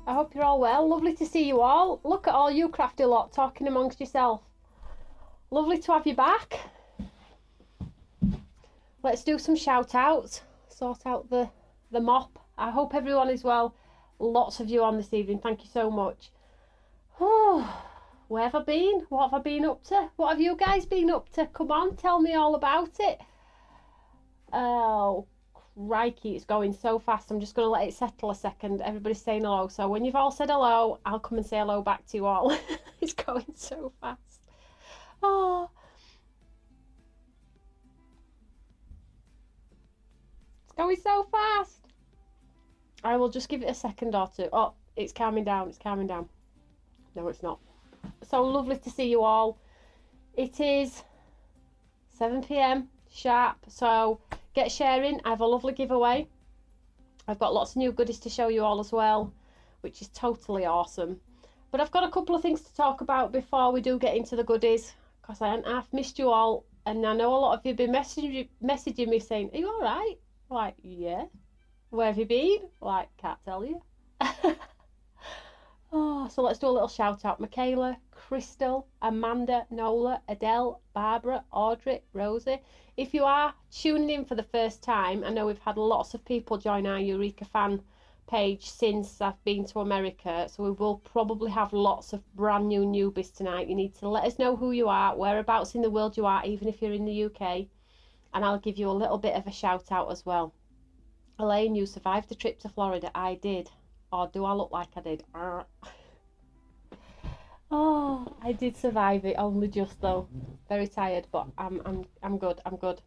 I hope you're all well. Lovely to see you all. Look at all you crafty lot talking amongst yourself. Lovely to have you back. Let's do some shout outs. Sort out the mop. I hope everyone is well. Lots of you on this evening. Thank you so much. Oh, where have I been? What have I been up to? What have you guys been up to? Come on, tell me all about it. Oh, crikey, it's going so fast. I'm just going to let it settle a second. Everybody's saying hello. So when you've all said hello, I'll come and say hello back to you all. It's going so fast. Oh. It's going so fast. I will just give it a second or two. Oh, it's calming down. It's calming down. No, it's not. So lovely to see you all. It is 7 p.m. sharp. So get sharing. I have a lovely giveaway. I've got lots of new goodies to show you all as well, which is totally awesome. But I've got a couple of things to talk about before we do get into the goodies, because I've missed you all, and I know a lot of you have been messaging me saying, "Are you all right?" I'm like, yeah. Where have you been? Like, can't tell you. Oh, so let's do a little shout out. Michaela, Crystal, Amanda, Nola, Adele, Barbara, Audrey, Rosie. If you are tuning in for the first time, I know we've had lots of people join our Eureka fan page since I've been to America, so we will probably have lots of brand new newbies tonight. You need to let us know who you are, whereabouts in the world you are, even if you're in the UK, and I'll give you a little bit of a shout out as well. Elaine, you survived the trip to Florida. I did. Or do I look like I did? Oh, I did survive it, only just though. Very tired, but I'm good. I'm good.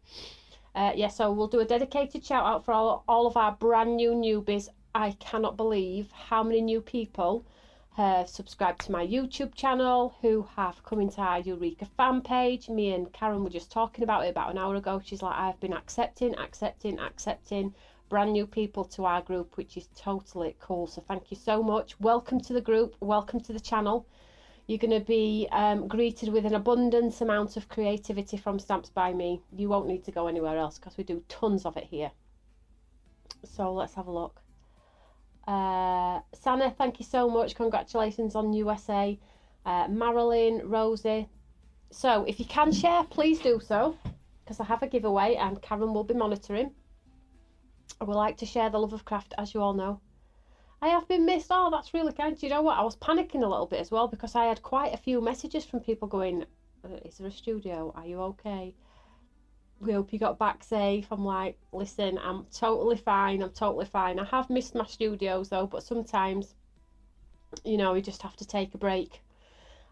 Yeah, so we'll do a dedicated shout out for all of our brand new newbies. I cannot believe how many new people have subscribed to my YouTube channel, who have come into our Eureka fan page. Me and Karen were just talking about it about an hour ago. She's like, I've been accepting brand new people to our group, which is totally cool. So thank you so much. Welcome to the group. Welcome to the channel. You're going to be greeted with an abundance amount of creativity from Stamps by Me. You won't need to go anywhere else because we do tons of it here. So let's have a look. Sana, thank you so much. Congratulations on USA. Marilyn, Rosie. So if you can share, please do so, because I have a giveaway and Karen will be monitoring. I would like to share the love of craft, as you all know. I have been missed. Oh, that's really kind. Do you know what? I was panicking a little bit as well, because I had quite a few messages from people going, is there a studio? Are you okay? We hope you got back safe. I'm like, listen, I'm totally fine. I'm totally fine. I have missed my studios though, but sometimes, you know, you just have to take a break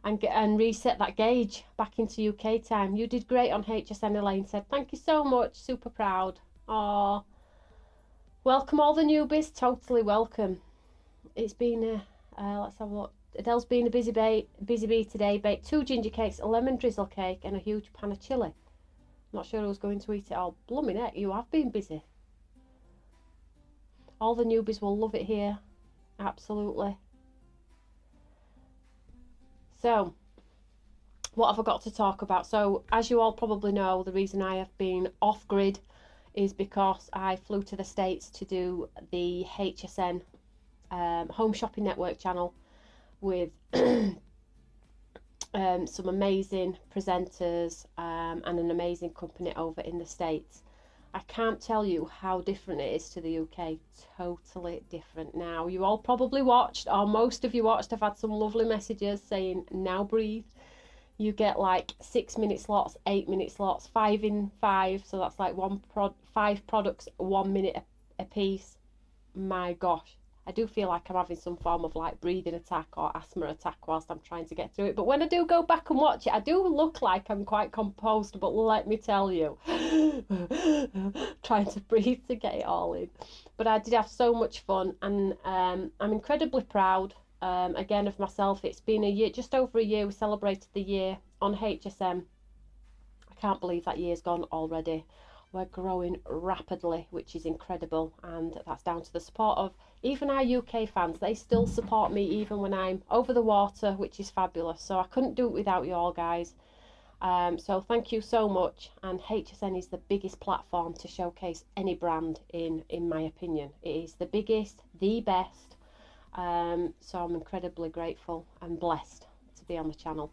and reset that gauge back into UK time. You did great on HSN, Elaine said. Thank you so much. Super proud. Oh, welcome all the newbies. Totally welcome. It's been let's have a look. Adele's been a busy bee today. Baked 2 ginger cakes, a lemon drizzle cake, and a huge pan of chilli. Not sure who's going to eat it all. Blooming heck, you have been busy. All the newbies will love it here. Absolutely. So, what have I got to talk about? So, as you all probably know, the reason I have been off grid is because I flew to the States to do the HSN Home Shopping Network channel with some amazing presenters and an amazing company over in the States. I can't tell you how different it is to the UK. Totally different. Now, you all probably watched, or most of you watched. I've had some lovely messages saying, now breathe. You get like 6-minute slots, 8-minute slots, 5 in 5. So that's like 5 products, 1 minute a piece. My gosh. I do feel like I'm having some form of like breathing attack or asthma attack whilst I'm trying to get through it. But when I do go back and watch it, I do look like I'm quite composed, but let me tell you, trying to breathe to get it all in. But I did have so much fun, and I'm incredibly proud, again, of myself. It's been a year, just over a year. We celebrated the year on HSM. I can't believe that year's gone already. We're growing rapidly, which is incredible, and that's down to the support of even our UK fans. They still support me even when I'm over the water, which is fabulous. So I couldn't do it without you all, guys. So thank you so much. And HSN is the biggest platform to showcase any brand in my opinion. It is the biggest, the best. So I'm incredibly grateful and blessed to be on the channel.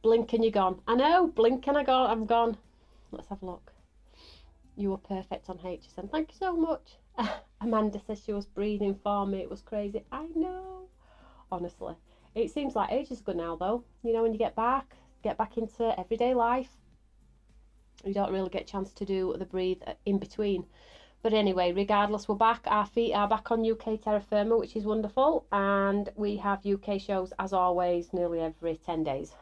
Blink and you're gone. I know, blink and I'm gone. Let's have a look. You were perfect on HSN. Thank you so much. Amanda says she was breathing for me. It was crazy. I know. Honestly. It seems like ages ago now though. You know, when you get back into everyday life, you don't really get a chance to do the breathe in between. But anyway, regardless, we're back. Our feet are back on UK terra firma, which is wonderful. And we have UK shows, as always, nearly every 10 days.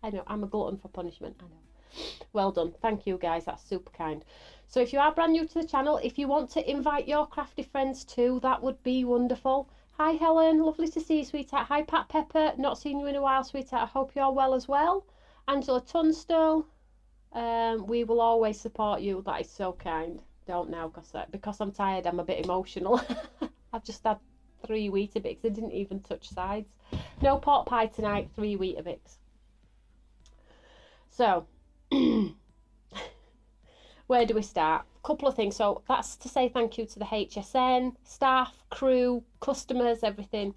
I know, I'm a glutton for punishment, I know. Well done. Thank you, guys. That's super kind. So if you are brand new to the channel, if you want to invite your crafty friends too, that would be wonderful. Hi, Helen. Lovely to see you, sweetheart. Hi, Pat Pepper. Not seen you in a while, sweetheart. I hope you're well as well. Angela Tunstall. We will always support you. That is so kind. Don't now, because I'm tired, I'm a bit emotional. I've just had 3 Weetabix. I didn't even touch sides. No pot pie tonight, 3 Weetabix. So, where do we start? A couple of things. So that's to say thank you to the HSN staff, crew, customers, everything.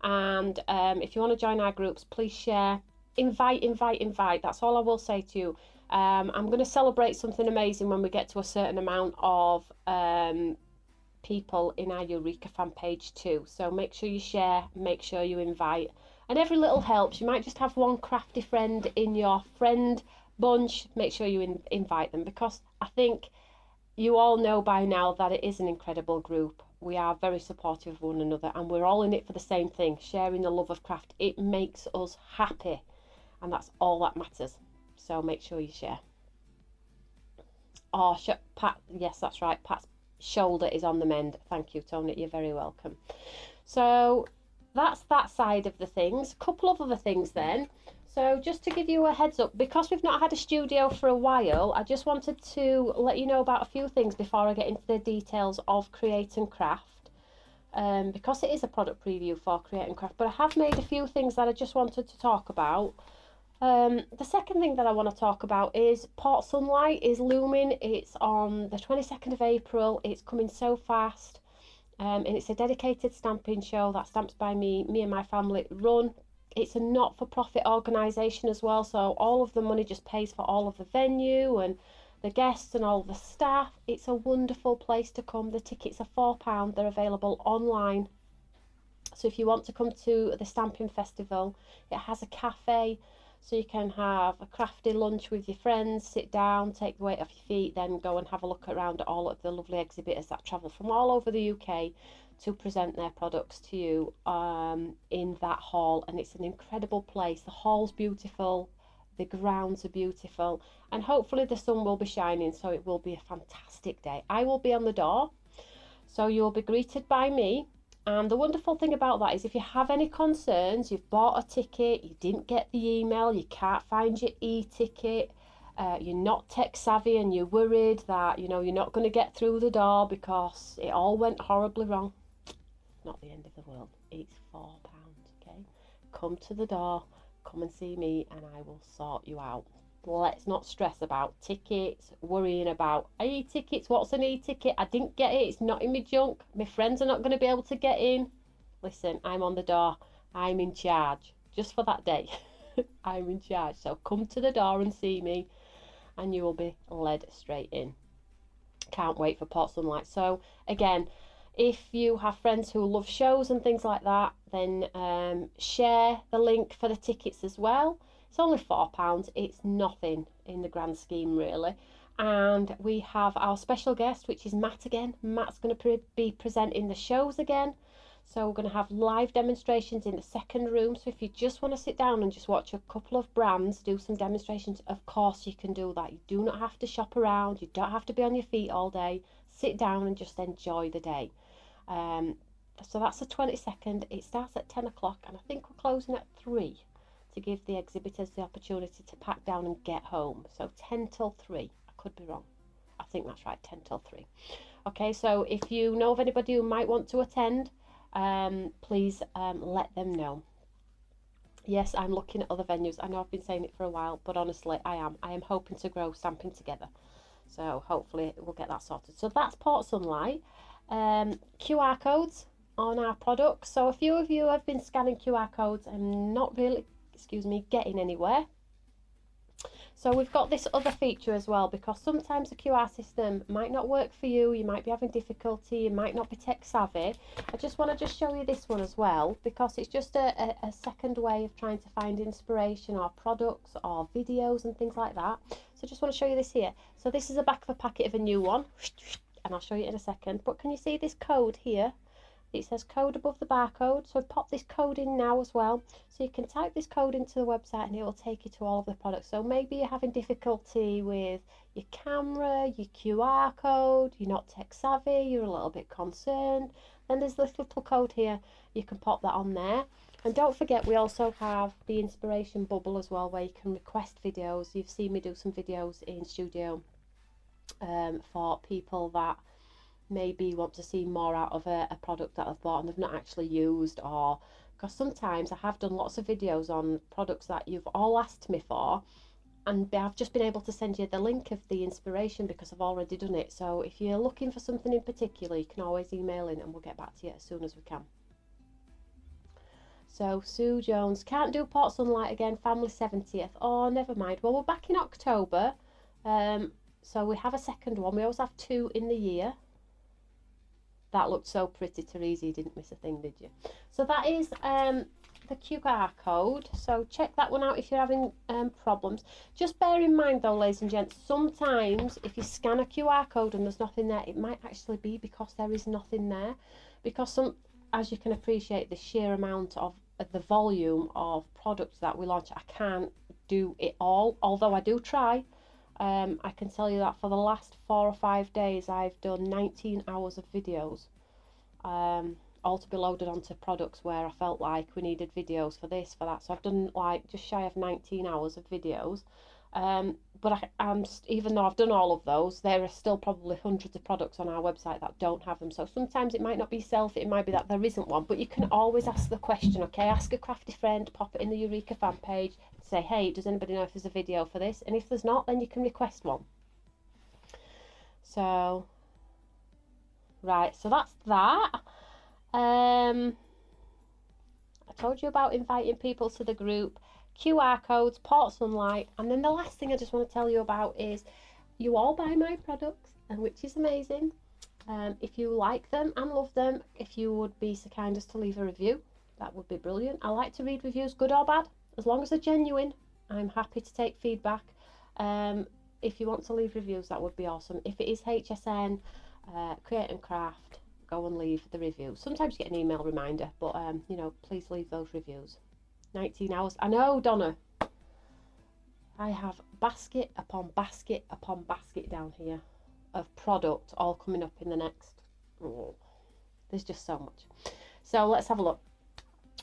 And if you want to join our groups, please share. Invite. That's all I will say to you. I'm going to celebrate something amazing when we get to a certain amount of people in our Eureka fan page too. So make sure you share, make sure you invite. And every little helps. You might just have one crafty friend in your friend bunch. Make sure you invite them, because I think you all know by now that it is an incredible group. We are very supportive of one another, and we're all in it for the same thing, sharing the love of craft. It makes us happy, and that's all that matters. So make sure you share. Oh, Pat, yes, that's right. Pat's shoulder is on the mend. Thank you, Tony. You're very welcome. So that's that side of the things. A couple of other things then. So just to give you a heads up, because we've not had a studio for a while, I just wanted to let you know about a few things before I get into the details of Create and Craft. Because it is a product preview for Create and Craft, but I have made a few things that I just wanted to talk about. The second thing that I want to talk about is Port Sunlight is looming. It's on the 22nd of April. It's coming so fast. And it's a dedicated stamping show that Stamps by Me and my family run. It's a not-for-profit organisation as well, so all of the money just pays for all of the venue and the guests and all the staff. It's a wonderful place to come. The tickets are £4. They're available online. So if you want to come to the Stamping Festival, it has a cafe, so you can have a crafty lunch with your friends, sit down, take the weight off your feet, then go and have a look around at all of the lovely exhibitors that travel from all over the UK to present their products to you in that hall. And it's an incredible place. The hall's beautiful, the grounds are beautiful, and hopefully the sun will be shining, so it will be a fantastic day. I will be on the door, so you'll be greeted by me. And the wonderful thing about that is if you have any concerns, you've bought a ticket, you didn't get the email, you can't find your e-ticket, you're not tech savvy and you're worried that, you know, you're not going to get through the door because it all went horribly wrong. Not the end of the world. It's £4, okay? Come to the door, come and see me, and I will sort you out. Let's not stress about tickets, worrying about e-tickets. What's an e-ticket? I didn't get it. It's not in my junk. My friends are not going to be able to get in. Listen, I'm on the door. I'm in charge. Just for that day. I'm in charge. So come to the door and see me, and you will be led straight in. Can't wait for Port Sunlight. So again, if you have friends who love shows and things like that, then share the link for the tickets as well. It's only £4. It's nothing in the grand scheme, really. And we have our special guest, which is Matt again. Matt's going to be presenting the shows again. So we're going to have live demonstrations in the second room. So if you just want to sit down and just watch a couple of brands do some demonstrations, of course you can do that. You do not have to shop around. You don't have to be on your feet all day. Sit down and just enjoy the day. So that's the 22nd. It starts at 10 o'clock, and I think we're closing at 3 to give the exhibitors the opportunity to pack down and get home. So 10 till 3. I could be wrong. I think that's right, 10 till 3. Okay, so if you know of anybody who might want to attend, please let them know. Yes, I'm looking at other venues. I know I've been saying it for a while, but honestly, I am. I am hoping to grow Stamping Together. So hopefully we'll get that sorted. So that's Port Sunlight. QR codes on our products. So a few of you have been scanning QR codes and not really, excuse me, getting anywhere. So we've got this other feature as well, because sometimes the QR system might not work for you. You might be having difficulty. You might not be tech savvy. I just want to show you this one as well, because it's just a second way of trying to find inspiration or products or videos and things like that. So I just want to show you this here. So this is the back of a packet of a new one, and I'll show you in a second. But can you see this code here? It says code above the barcode, so pop this code in now as well. So you can type this code into the website and it will take you to all of the products. So maybe you're having difficulty with your camera, your QR code, you're not tech savvy, you're a little bit concerned. Then there's this little code here, you can pop that on there. And don't forget, we also have the inspiration bubble as well, where you can request videos. You've seen me do some videos in studio for people that maybe want to see more out of a product that I've bought and they've not actually used, or because sometimes I have done lots of videos on products that you've all asked me for, and I've just been able to send you the link of the inspiration because I've already done it. So if you're looking for something in particular, you can always email in and we'll get back to you as soon as we can. So Sue Jones, can't do Port Sunlight again, family 70th. Oh, never mind. Well, we're back in October, so we have a second one. We always have 2 in the year. That looked so pretty, Teresa, you didn't miss a thing, did you? So that is the QR code. So check that one out if you're having problems. Just bear in mind though, ladies and gents, sometimes if you scan a QR code and there's nothing there, it might actually be because there is nothing there. Because as you can appreciate, the sheer amount of the volume of products that we launch, I can't do it all, although I do try. I can tell you that for the last 4 or 5 days I've done 19 hours of videos, all to be loaded onto products where I felt like we needed videos for this, for that. So I've done like just shy of 19 hours of videos, but I'm even though I've done all of those, there are still probably hundreds of products on our website that don't have them. So sometimes it might not be yourself, it might be that there isn't one, but you can always ask the question, okay? Ask a crafty friend, pop it in the Eureka fan page, say, hey, does anybody know if there's a video for this? And if there's not, then you can request one. So right, so that's that. I told you about inviting people to the group, QR codes, Port Sunlight, and then the last thing I just want to tell you about is you all buy my products, and which is amazing. If you like them and love them, if you would be so kind as to leave a review, that would be brilliant. I like to read reviews, good or bad, as long as they're genuine. I'm happy to take feedback. If you want to leave reviews, that would be awesome. If it is HSN, Create and Craft, go and leave the review. Sometimes you get an email reminder, but you know, please leave those reviews. 19 hours. I know, Donna. I have basket upon basket upon basket down here of product all coming up in the next. Oh, there's just so much. So let's have a look.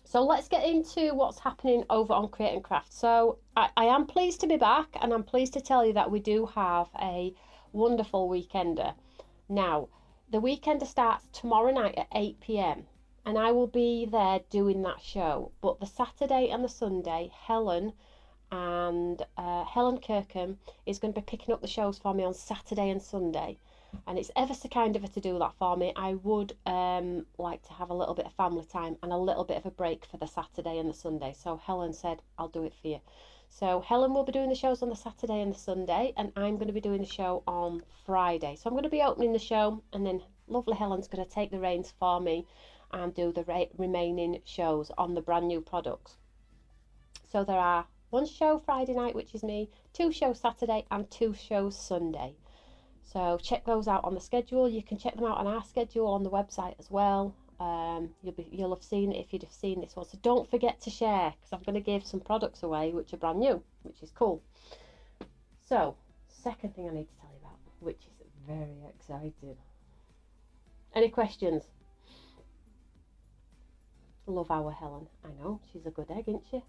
So let's get into what's happening over on Create and Craft. So I am pleased to be back, and I'm pleased to tell you that we do have a wonderful weekender. Now, the weekender starts tomorrow night at 8 p.m. and I will be there doing that show. But the Saturday and the Sunday, Helen Kirkham is going to be picking up the shows for me on Saturday and Sunday. And it's ever so kind of her to do that for me. I would like to have a little bit of family time and a little bit of a break for the Saturday and the Sunday. So Helen said, I'll do it for you. So Helen will be doing the shows on the Saturday and the Sunday, and I'm going to be doing the show on Friday. So I'm going to be opening the show, and then lovely Helen's going to take the reins for me and do the remaining shows on the brand new products. So there are 1 show Friday night, which is me, 2 shows Saturday and 2 shows Sunday. So check those out on the schedule. You can check them out on our schedule on the website as well. You'll have seen it if you'd have seen this one. So don't forget to share, because I'm going to give some products away which are brand new, which is cool. So second thing I need to tell you about, which is very exciting. Any questions? Love our Helen. I know, she's a good egg, isn't she?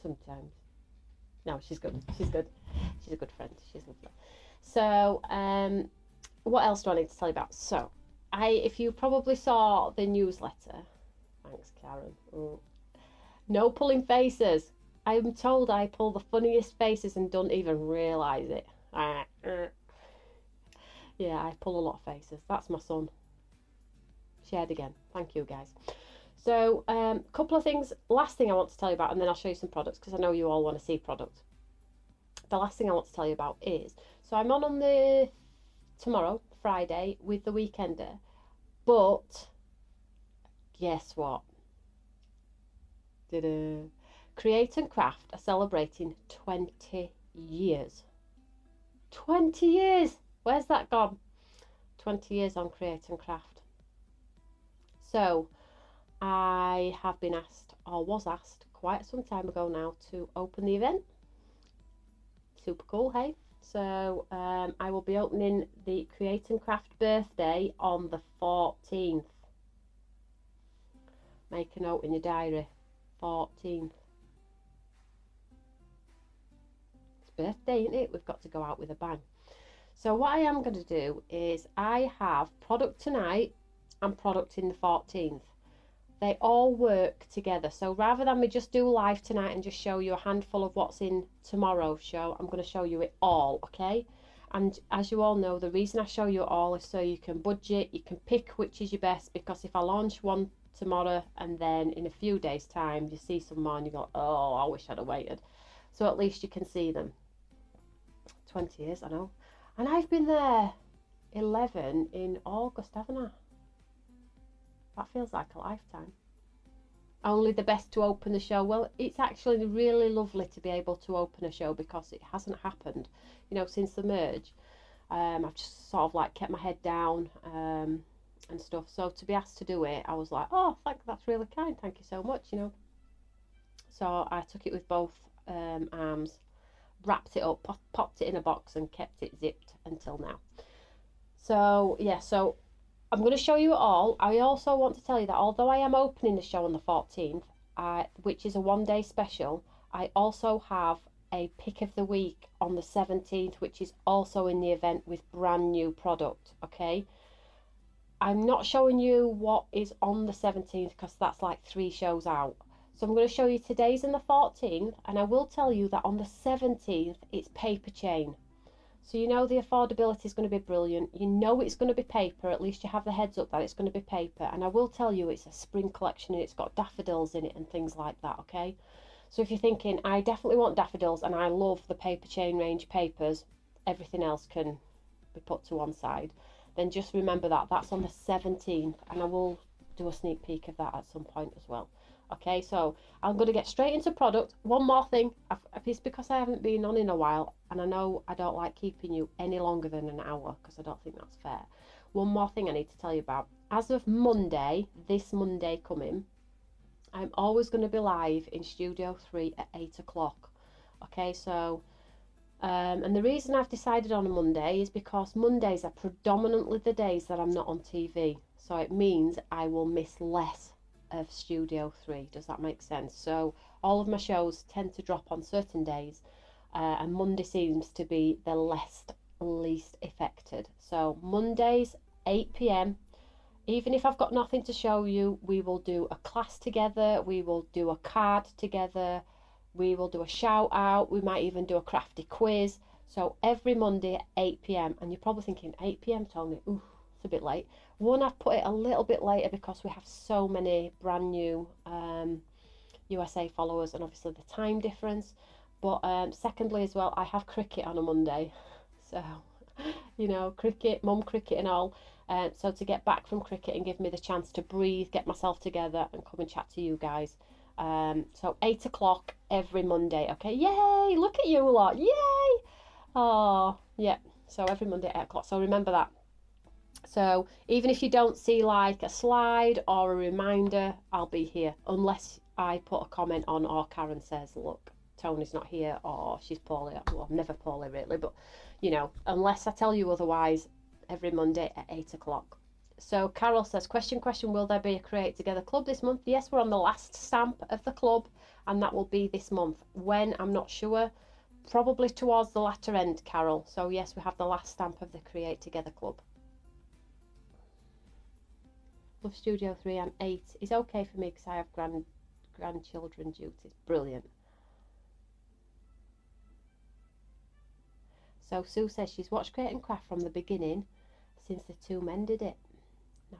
Sometimes. No, she's good. She's good. She's a good friend. She's lovely. So, what else do I need to tell you about? So, if you probably saw the newsletter, thanks, Karen. No pulling faces. I'm told I pull the funniest faces and don't even realise it. Yeah, I pull a lot of faces. That's my son. Shared again. Thank you, guys. So, couple of things. Last thing I want to tell you about, and then I'll show you some products because I know you all want to see products. The last thing I want to tell you about is, so I'm on the tomorrow, Friday, with the Weekender, but guess what? Ta-da. Create and Craft are celebrating 20 years. 20 years! Where's that gone? 20 years on Create and Craft. So, I have been asked, or was asked, quite some time ago now, to open the event. Super cool, hey? So, I will be opening the Create and Craft birthday on the 14th. Make a note in your diary. 14th. It's birthday, isn't it? We've got to go out with a bang. So what I am going to do is I have product tonight and product in the 14th. They all work together. So rather than me just do live tonight and just show you a handful of what's in tomorrow's show, I'm going to show you it all, okay? And as you all know, the reason I show you it all is so you can budget, you can pick which is your best, because if I launch one tomorrow and then in a few days time you see some more and you go, oh, I wish I'd have waited. So at least you can see them. 20 years, I know. And I've been there 11 in August, haven't I? That feels like a lifetime. Only the best to open the show. Well, it's actually really lovely to be able to open a show because it hasn't happened, you know, since the merge. I've just sort of like kept my head down and stuff. So to be asked to do it, I was like, oh, that's really kind. Thank you so much, you know. So I took it with both arms, wrapped it up, popped it in a box and kept it zipped until now. So yeah, so I'm going to show you it all. I also want to tell you that although I am opening the show on the 14th, which is a one-day special, I also have a pick of the week on the 17th, which is also in the event with brand new product, okay? I'm not showing you what is on the 17th because that's like 3 shows out. So I'm going to show you today's and the 14th, and I will tell you that on the 17th, it's paper chain. So you know the affordability is going to be brilliant. You know it's going to be paper. At least you have the heads up that it's going to be paper. And I will tell you it's a spring collection and it's got daffodils in it and things like that, okay? So if you're thinking, I definitely want daffodils and I love the paper chain range papers, everything else can be put to one side, then just remember that. That's on the 17th, and I will do a sneak peek of that at some point as well. Okay, so I'm going to get straight into product. One more thing, it's because I haven't been on in a while, and I know I don't like keeping you any longer than an hour because I don't think that's fair. One more thing I need to tell you about. As of Monday, this Monday coming, I'm always going to be live in Studio 3 at 8 o'clock. Okay, so, and the reason I've decided on a Monday is because Mondays are predominantly the days that I'm not on TV. So it means I will miss less of Studio 3. Does that make sense? So all of my shows tend to drop on certain days, and Monday seems to be the least affected. So Mondays 8 p.m. even if I've got nothing to show you, we will do a class together, we will do a card together, we will do a shout out, we might even do a crafty quiz. So every Monday at 8 p.m. and you're probably thinking 8 p.m. Tony, ooh, it's a bit late. One, I've put it a little bit later because we have so many brand new USA followers and obviously the time difference. But secondly as well, I have cricket on a Monday. So, you know, cricket, mum cricket and all. So to get back from cricket and give me the chance to breathe, get myself together and come and chat to you guys. So 8 o'clock every Monday, okay? Yay! Look at you lot, yay! Oh, yeah. So every Monday at 8 o'clock. So remember that. So even if you don't see like a slide or a reminder, I'll be here. Unless I put a comment on or Karen says, look, Tony's not here or she's poorly. Well, I'm never poorly really, but you know, unless I tell you otherwise, every Monday at 8 o'clock. So Carol says, question, will there be a Create Together club this month? Yes, we're on the last stamp of the club and that will be this month. When, I'm not sure. Probably towards the latter end, Carol. So yes, we have the last stamp of the Create Together club. Love Studio 3 and 8 is okay for me because I have grandchildren duties. Brilliant. So Sue says she's watched Create and Craft from the beginning since the two men did it. Now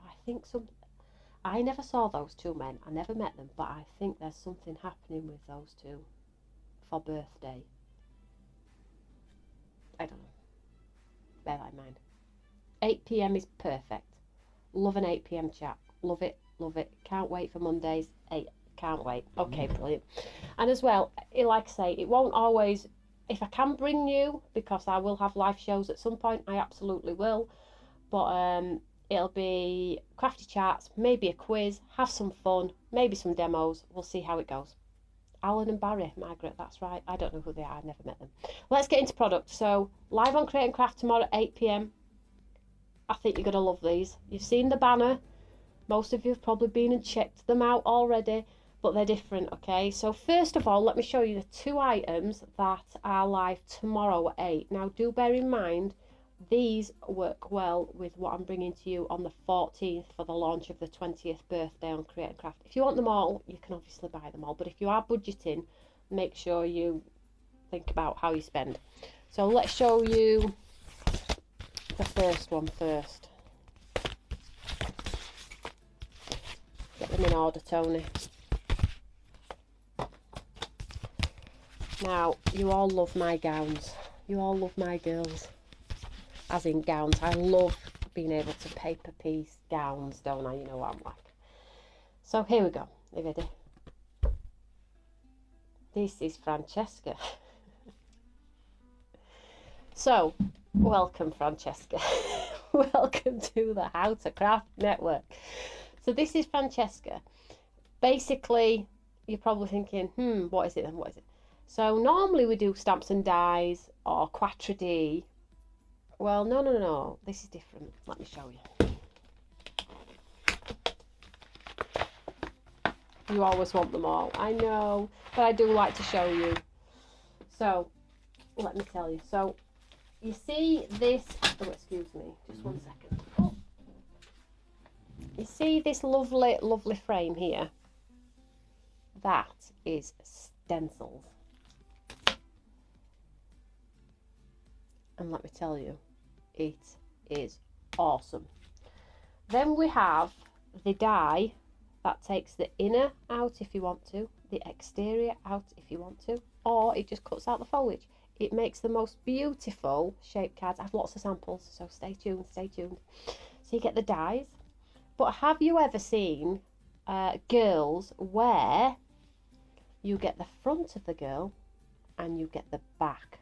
I never saw those two men, I never met them, but I think there's something happening with those two for birthday. I don't know. Bear that in mind. 8 p.m. is perfect. Love an 8 p.m. chat. Love it, love it. Can't wait for Mondays. 8. Can't wait. Okay, brilliant. And as well, like I say, it won't always, if I can bring you, because I will have live shows at some point, I absolutely will. But it'll be crafty chats, maybe a quiz, have some fun, maybe some demos. We'll see how it goes. Alan and Barry, Margaret, that's right. I don't know who they are, I've never met them. Let's get into products. So, live on Create and Craft tomorrow at 8 p.m. I think you're going to love these. You've seen the banner. Most of you have probably been and checked them out already, but they're different, okay? So, first of all, let me show you the 2 items that are live tomorrow at 8. Now, do bear in mind, these work well with what I'm bringing to you on the 14th for the launch of the 20th birthday on Create and Craft. If you want them all, you can obviously buy them all, but if you are budgeting, make sure you think about how you spend. So let's show you the first one first. Get them in order, Tony. Now, you all love my gowns. You all love my girls. As in gowns. I love being able to paper piece gowns, don't I? You know what I'm like. So here we go. Are you ready? This is Francesca. So, welcome Francesca. Welcome to the How to Craft Network. So this is Francesca. Basically, you're probably thinking, what is it then? What is it? So normally we do stamps and dies or Quatre D. Well, no. This is different. Let me show you. You always want them all. I know, but I do like to show you. So, let me tell you. So, you see this... Oh, excuse me. Just one second. Oh. You see this lovely, lovely frame here? That is Stencils. And let me tell you, it is awesome. Then we have the die that takes the inner out if you want to, the exterior out if you want to, or it just cuts out the foliage. It makes the most beautiful shape cards. I have lots of samples, so stay tuned, stay tuned. So you get the dies. But have you ever seen girls where you get the front of the girl and you get the back?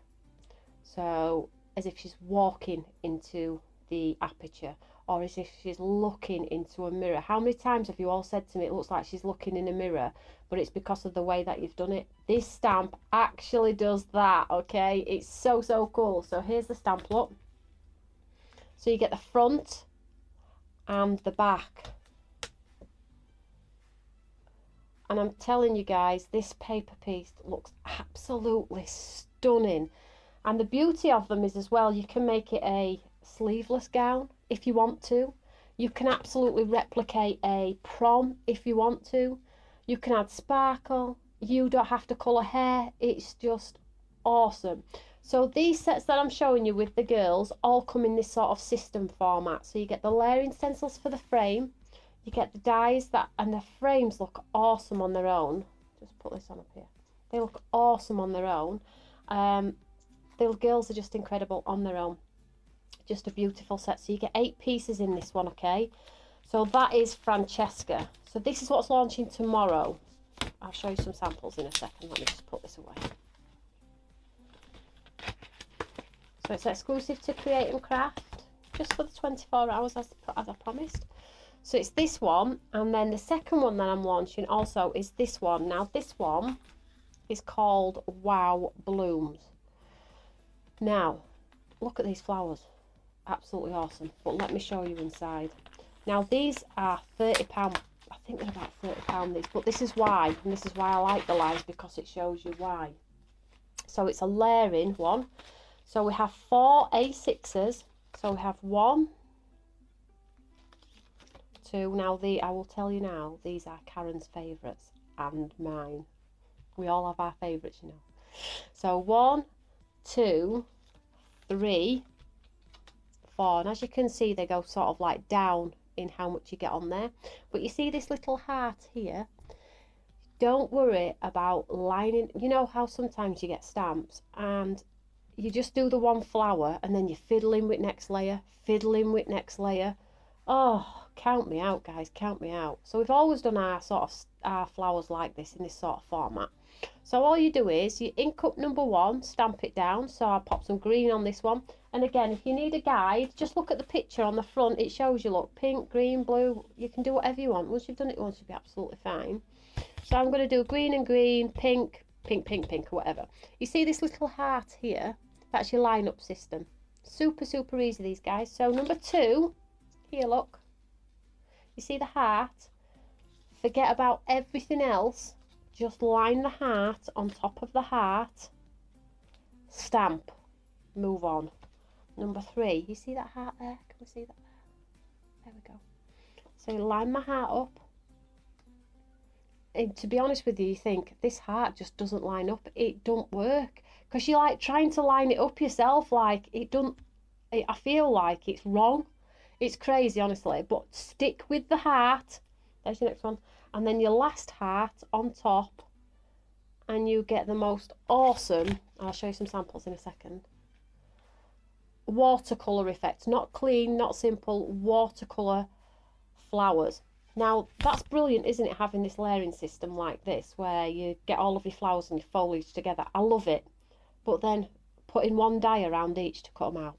So as if she's walking into the aperture, or as if she's looking into a mirror. How many times have you all said to me, it looks like she's looking in a mirror, but it's because of the way that you've done it? This stamp actually does that, okay? It's so, so cool. So here's the stamp, look. So you get the front and the back. And I'm telling you guys, this paper piece looks absolutely stunning. And the beauty of them is as well, you can make it a sleeveless gown if you want to. You can absolutely replicate a prom if you want to. You can add sparkle. You don't have to colour hair. It's just awesome. So these sets that I'm showing you with the girls all come in this sort of system format. So you get the layering stencils for the frame. You get the dies and the frames look awesome on their own. Just put this on up here. They look awesome on their own. The girls are just incredible on their own. Just a beautiful set. So you get 8 pieces in this one, okay? So that is Francesca. So this is what's launching tomorrow. I'll show you some samples in a second. Let me just put this away. So it's exclusive to Create and Craft, just for the 24 hours as I promised. So it's this one, and then the second one that I'm launching also is this one. Now this one is called Wow Blooms. Now, look at these flowers. Absolutely awesome. But let me show you inside. Now these are £30. I think they're about £30 these. But this is why. And this is why I like the lines, because it shows you why. So it's a layering one. So we have 4 A6s. So we have 1, 2. Now I will tell you now, these are Karen's favourites. and mine. We all have our favourites, you know. So 1, 2, 3, 4, and as you can see they go sort of like down in how much you get on there. But you see this little heart here, don't worry about lining. You know how sometimes you get stamps and you just do the one flower and then you're fiddling with next layer, fiddling with next layer. Oh, count me out, guys, count me out. So we've always done our our flowers like this, in this sort of format. So all you do is you ink up number 1, stamp it down. So I'll pop some green on this one. And again, if you need a guide, just look at the picture on the front. It shows you, look, pink, green, blue. You can do whatever you want. Once you've done it once, you'll be absolutely fine. So I'm going to do green and green, pink, pink, pink, pink, or whatever. You see this little heart here? That's your line-up system. Super, super easy, these guys. So number 2, here, look. You see the heart? Forget about everything else. Just line the heart on top of the heart. Stamp. Move on. Number 3, you see that heart there? Can we see that there? There we go. So you line my heart up. And to be honest with you, you think this heart just doesn't line up. It don't work. Because you're like trying to line it up yourself. Like it don't, I feel like it's wrong. It's crazy, honestly. But stick with the heart. There's your next one. And then your last heart on top. And you get the most awesome, I'll show you some samples in a second, watercolour effect. Not clean, not simple, watercolour flowers. Now that's brilliant, isn't it, having this layering system like this where you get all of your flowers and your foliage together. I love it. But then putting one die around each to cut them out,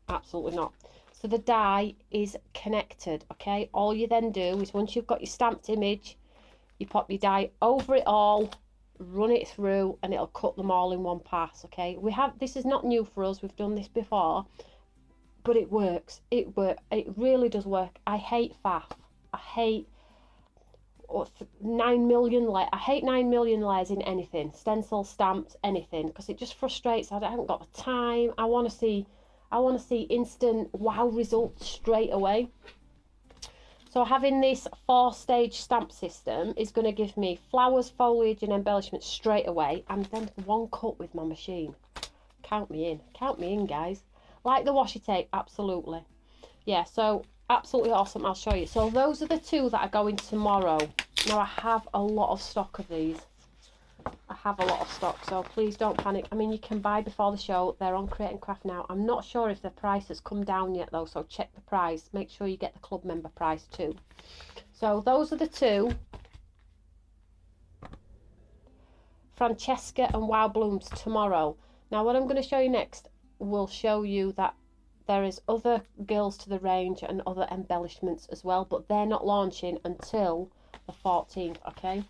absolutely not. So the die is connected, okay? All you then do is, once you've got your stamped image, you pop your die over it all, run it through, and it'll cut them all in one pass, okay? This is not new for us, we've done this before, but it works. It really does work. I hate faff. I hate 9 million layers. I hate 9 million layers in anything, stencil, stamps, anything, because it just frustrates. I haven't got the time. I want to see instant wow results straight away. So having this 4-stage stamp system is going to give me flowers, foliage and embellishments straight away, and then one cut with my machine. Count me in, guys. Like the washi tape, absolutely. Yeah, so absolutely awesome. I'll show you. So those are the 2 that are going tomorrow. Now I have a lot of stock of these. I have a lot of stock, so please don't panic. I mean, you can buy before the show. They're on Create and Craft now. I'm not sure if the price has come down yet though, so check the price. Make sure you get the club member price too. So those are the 2. Francesca and Wow Blooms tomorrow. Now what I'm going to show you next will show you that there is other girls to the range and other embellishments as well, but they're not launching until the 14th, okay?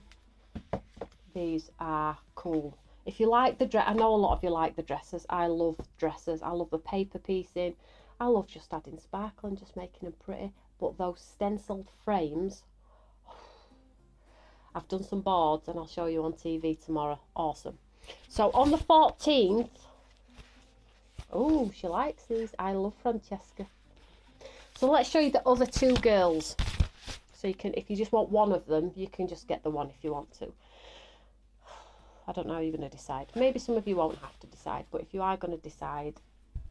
These are cool. If you like the dress, I know a lot of you like the dresses. I love dresses. I love the paper piecing. I love just adding sparkle and just making them pretty. But those stenciled frames, I've done some boards and I'll show you on TV tomorrow. Awesome. So on the 14th, oh, she likes these. I love Francesca. So let's show you the other 2 girls. So you can, if you just want one of them, you can just get the one if you want to. I don't know how you're going to decide. Maybe some of you won't have to decide, but if you are going to decide,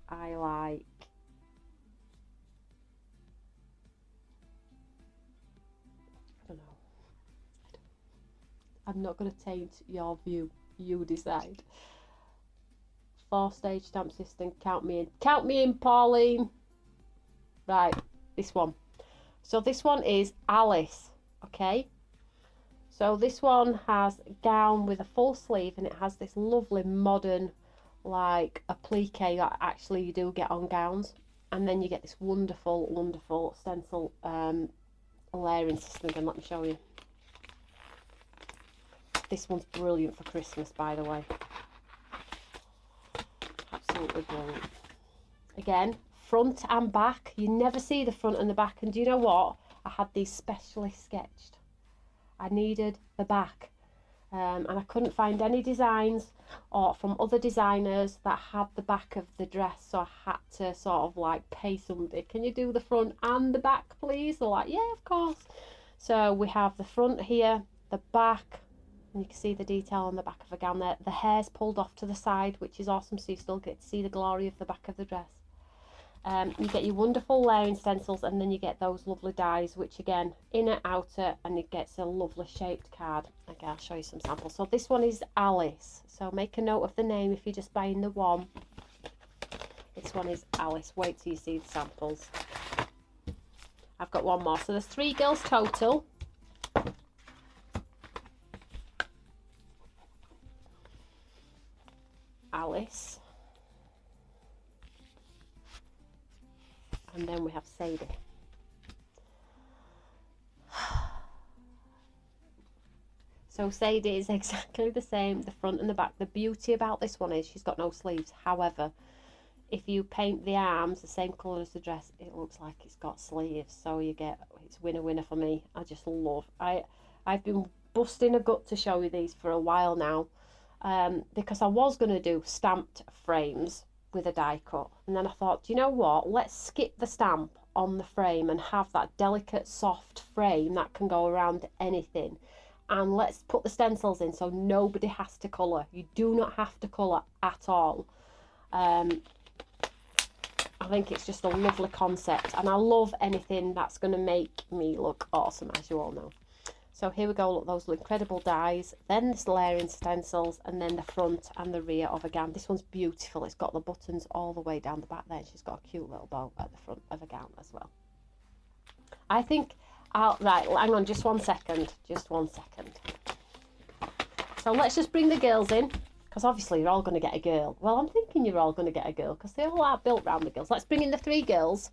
I like... I don't know. I'm not going to taint your view. You decide. 4-stage stamp system. Count me in. Count me in, Pauline. Right, this one. So this one is Alice, okay? So this one has a gown with a full sleeve and it has this lovely modern, like applique that actually you do get on gowns. And then you get this wonderful, wonderful stencil layering system. Again, let me show you. This one's brilliant for Christmas, by the way. Absolutely brilliant. Again, front and back. You never see the front and the back. And do you know what? I had these specially sketched. I needed the back. And I couldn't find any designs or from other designers that had the back of the dress. So I had to sort of like pay somebody. Can you do the front and the back, please? They're like, yeah, of course. So we have the front here. the back, and you can see the detail on the back of the gown there. The hair's pulled off to the side, which is awesome, so you still get to see the glory of the back of the dress. You get your wonderful layering stencils, and then you get those lovely dies, which again, inner, outer, and it gets a lovely shaped card. Okay, I'll show you some samples. So this one is Alice, so make a note of the name if you're just buying the one. This one is Alice. Wait till you see the samples. I've got one more. So there's 3 girls total. Alice. And then we have Sadie. So Sadie is exactly the same, the front and the back. The beauty about this one is she's got no sleeves. However, if you paint the arms the same colour as the dress, it looks like it's got sleeves. So you get, it's winner for me. I just love, I've been busting a gut to show you these for a while now, because I was going to do stamped frames with a die cut, and then I thought, do you know what, let's skip the stamp on the frame and have that delicate soft frame that can go around anything, and let's put the stencils in so nobody has to colour. You do not have to colour at all. I think it's just a lovely concept, and I love anything that's going to make me look awesome, as you all know. So here we go, look, those incredible dies, then this layering stencils, and then the front and the rear of a gown. This one's beautiful. It's got the buttons all the way down the back there, and she's got a cute little bow at the front of a gown as well. I think right, hang on just 1 second, just 1 second. So let's just bring the girls in, because obviously you're all going to get a girl. Well, I'm thinking you're all going to get a girl, because they all are built around the girls. Let's bring in the 3 girls.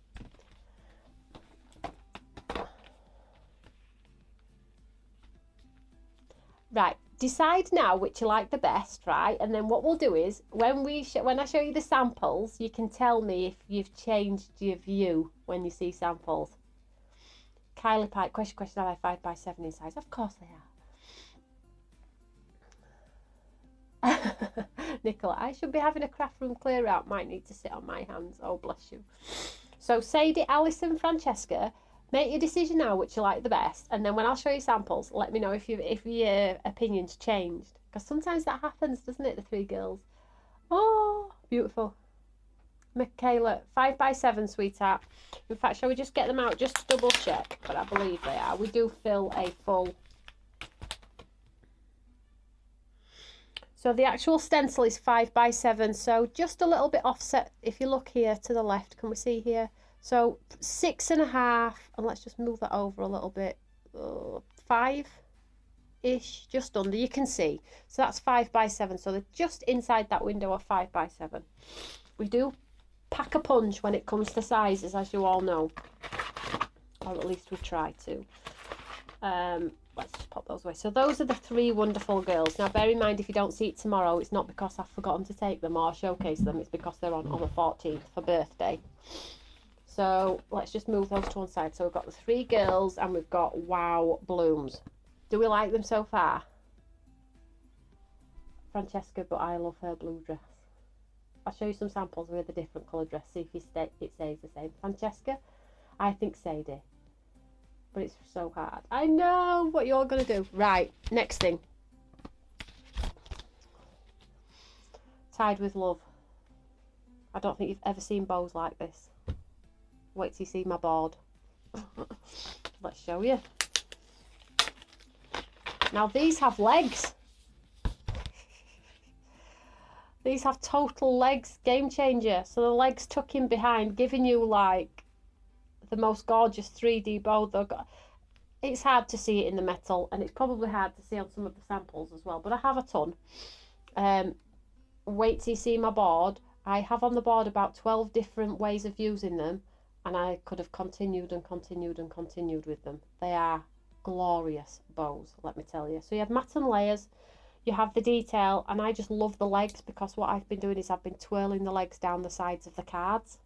Right, decide now which you like the best, right? And then what we'll do is, when I show you the samples, you can tell me if you've changed your view when you see samples. Kylie Pike, question, are they 5x7 in size? Of course they are. Nicola, I should be having a craft room clear out, might need to sit on my hands. Oh, bless you. So Sadie, Alice and Francesca, make your decision now which you like the best, and then when I'll show you samples, let me know if your opinion's changed, because sometimes that happens, doesn't it, the 3 girls? Oh, beautiful. Michaela, 5x7, sweetheart. In fact, shall we just get them out just to double check? But I believe they are. We do fill a full. So the actual stencil is 5x7, so just a little bit offset. If you look here to the left, can we see here? So 6.5, and let's just move that over a little bit, 5-ish, just under, you can see. So that's 5x7, so they're just inside that window of 5x7. We do pack a punch when it comes to sizes, as you all know, or at least we try to. Let's just pop those away. So those are the 3 wonderful girls. Now bear in mind, if you don't see it tomorrow, it's not because I've forgotten to take them or showcase them, it's because they're on the 14th for birthday. So let's just move those to one side. So we've got the 3 girls, and we've got Wow Blooms. Do we like them so far? Francesca, but I love her blue dress. I'll show you some samples with a different colour dress, see if it stays the same. Francesca, I think Sadie. But it's so hard. I know what you're going to do. Right, next thing. Tied with Love. I don't think you've ever seen bows like this. Wait till you see my board. Let's show you. Now these have legs. These have total legs, game changer. So the legs tuck in behind, giving you like the most gorgeous 3D bow. It's hard to see it in the metal, and it's probably hard to see on some of the samples as well, but I have a ton. Wait till you see my board. I have on the board about 12 different ways of using them, and I could have continued and continued and continued with them. They are glorious bows, let me tell you. So you have matte and layers, you have the detail, and I just love the legs, because what I've been doing is I've been twirling the legs down the sides of the cards.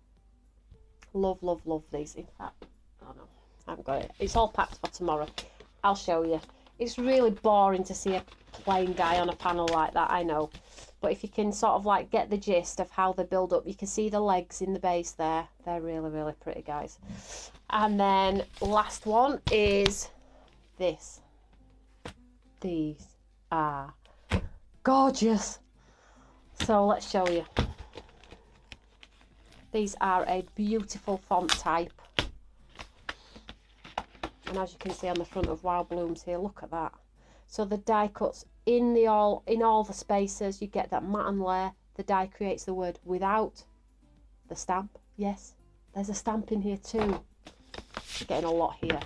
Love, love, love these. In fact, oh no, I haven't got it. It's all packed for tomorrow. I'll show you. It's really boring to see a plain die on a panel like that, I know. But if you can sort of like get the gist of how they build up, you can see the legs in the base there. They're really, really pretty, guys. And then last one is this. These are gorgeous. So let's show you. These are a beautiful font type. And as you can see on the front of Wild Blooms here, look at that. So the die cuts in all the spaces. You get that matte and layer. The die creates the word without the stamp. Yes, there's a stamp in here too. You're getting a lot here.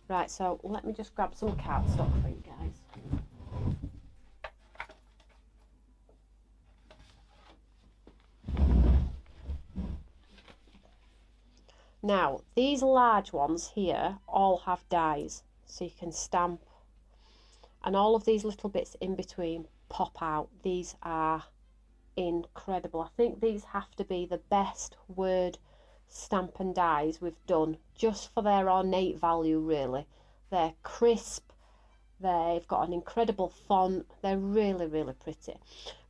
Right, so let me just grab some cardstock for you guys. Now, these large ones here all have dies, so you can stamp. And all of these little bits in between pop out. These are incredible. I think these have to be the best word stamp and dies we've done, just for their ornate value, really. They're crisp, they've got an incredible font, they're really, really pretty.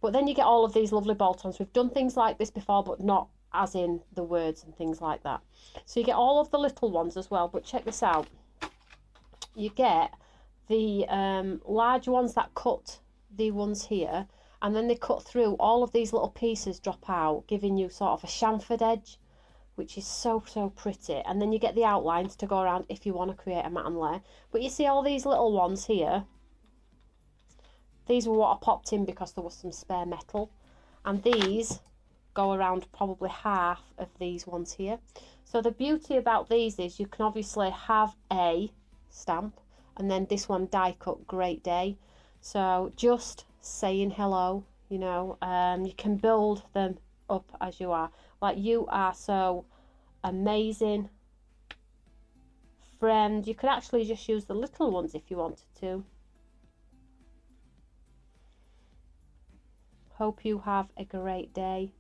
But then you get all of these lovely bolt-ons. We've done things like this before, but not as in the words and things like that. So you get all of the little ones as well, but check this out. You get the large ones that cut the ones here, and then they cut through. All of these little pieces drop out, giving you sort of a chamfered edge, which is so pretty. And then you get the outlines to go around if you want to create a matte and layer. But you see all these little ones here, these were what I popped in because there was some spare metal, and these go around probably half of these ones here. So the beauty about these is you can obviously have a stamp, and then this one die cut, great day. So just saying hello, you know, you can build them up as you are. Like, you are so amazing, friend. You could actually just use the little ones if you wanted to. Hope you have a great day.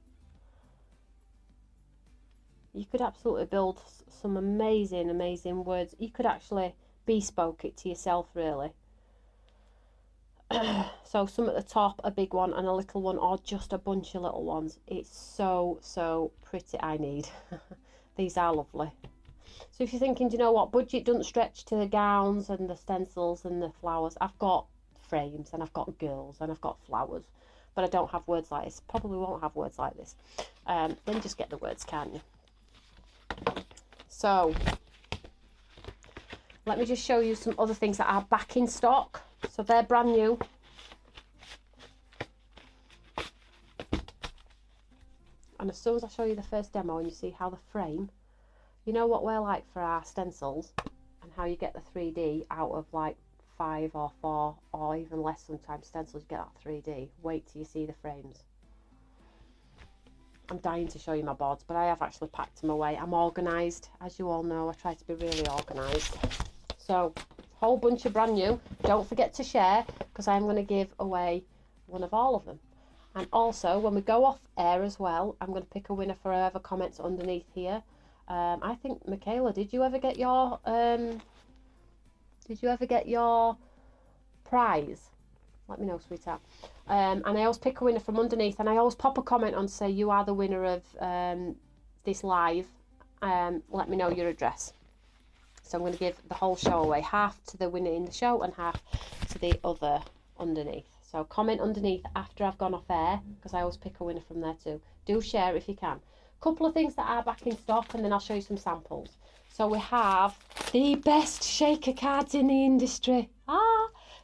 You could absolutely build some amazing words. You could actually bespoke it to yourself, really. So some at the top, a big one and a little one, or just a bunch of little ones. It's so pretty. I need. These are lovely. So if you're thinking, do you know what, budget doesn't stretch to the gowns and the stencils and the flowers, I've got frames and I've got girls and I've got flowers, but I don't have words like this. Probably won't have words like this. Then just get the words, can't you? So let me just show you some other things that are back in stock. So they're brand new. And as soon as I show you the first demo and you see how the frame, you know what we're like for our stencils, and how you get the 3D out of like 5 or 4 or even less sometimes stencils, you get that 3D. Wait till you see the frames. I'm dying to show you my boards, but I have actually packed them away. I'm organised, as you all know. I try to be really organised. So, whole bunch of brand new. Don't forget to share, because I'm going to give away one of all of them. And also, when we go off air as well, I'm going to pick a winner for whoever comments underneath here. I think, Michaela, did you ever get your prize? Let me know, sweetheart. And I always pick a winner from underneath, and I always pop a comment on to say you are the winner of this live. Let me know your address. So I'm going to give the whole show away, half to the winner in the show and half to the other underneath. So comment underneath after I've gone off air, because I always pick a winner from there too. Do share if you can. Couple of things that are back in stock, and then I'll show you some samples. So we have the best shaker cards in the industry.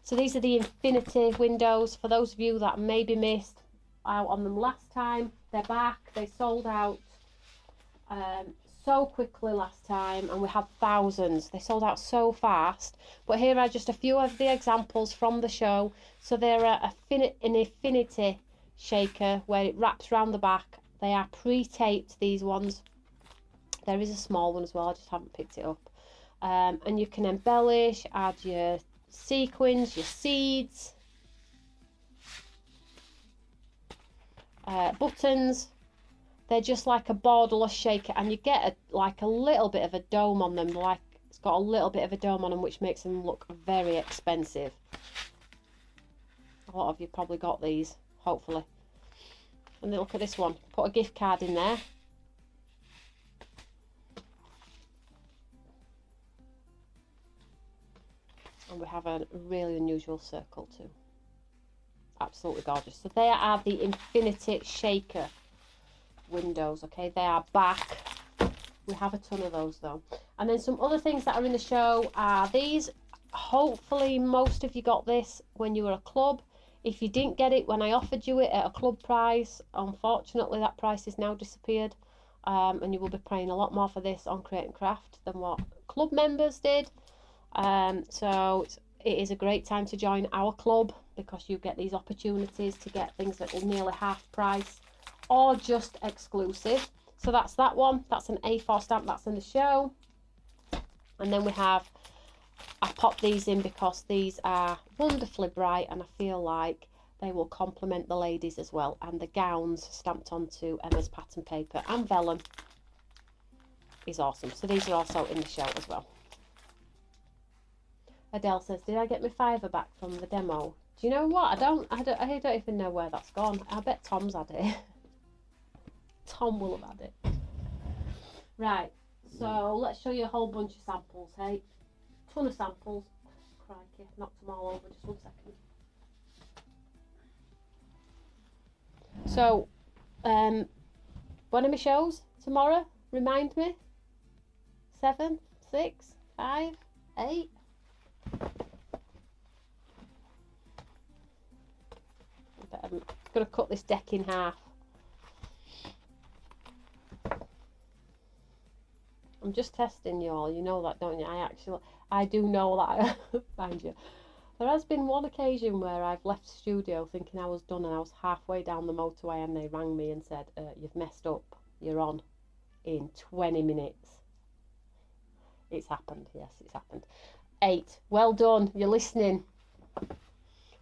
So these are the infinity windows. For those of you that maybe missed out on them last time, they're back. They sold out so quickly last time, and we had thousands. They sold out so fast. But here are just a few of the examples from the show. So they're an infinity shaker where it wraps around the back. They are pre-taped, these ones. There is a small one as well, I just haven't picked it up. And you can embellish, add your sequins, your seeds, buttons. They're just like a borderless shaker, and you get like a little bit of a dome on them. Like, it's got a little bit of a dome on them, which makes them look very expensive. A lot of you probably got these, hopefully. And then look at this one. Put a gift card in there. And we have a really unusual circle too. Absolutely gorgeous. So they are the Infinity Shaker windows, okay? They are back. We have a ton of those though. And then some other things that are in the show are these. Hopefully most of you got this when you were a club. If you didn't get it when I offered you it at a club price, unfortunately that price has now disappeared. And you will be paying a lot more for this on Create and Craft than what club members did. So it is a great time to join our club, because you get these opportunities to get things that are nearly half price or just exclusive. So that's that one. That's an A4 stamp. That's in the show. And then we have, I popped these in because these are wonderfully bright and I feel like they will complement the ladies as well. And the gowns stamped onto Emma's pattern paper and vellum is awesome. So these are also in the show as well. Adele says, did I get my fiver back from the demo? Do you know what? I don't even know where that's gone. I bet Tom's had it. Tom will have had it. Right, so let's show you a whole bunch of samples, hey? Ton of samples. Crikey, knocked them all over, just 1 second. So, one of my shows tomorrow, remind me? 7, 6, 5, 8. I'm going to cut this deck in half. I'm just testing you all, you know that, don't you? I do know that, mind you. There has been one occasion where I've left the studio thinking I was done and I was halfway down the motorway and they rang me and said, you've messed up, you're on in 20 minutes. It's happened, yes, it's happened. 8, well done, you're listening.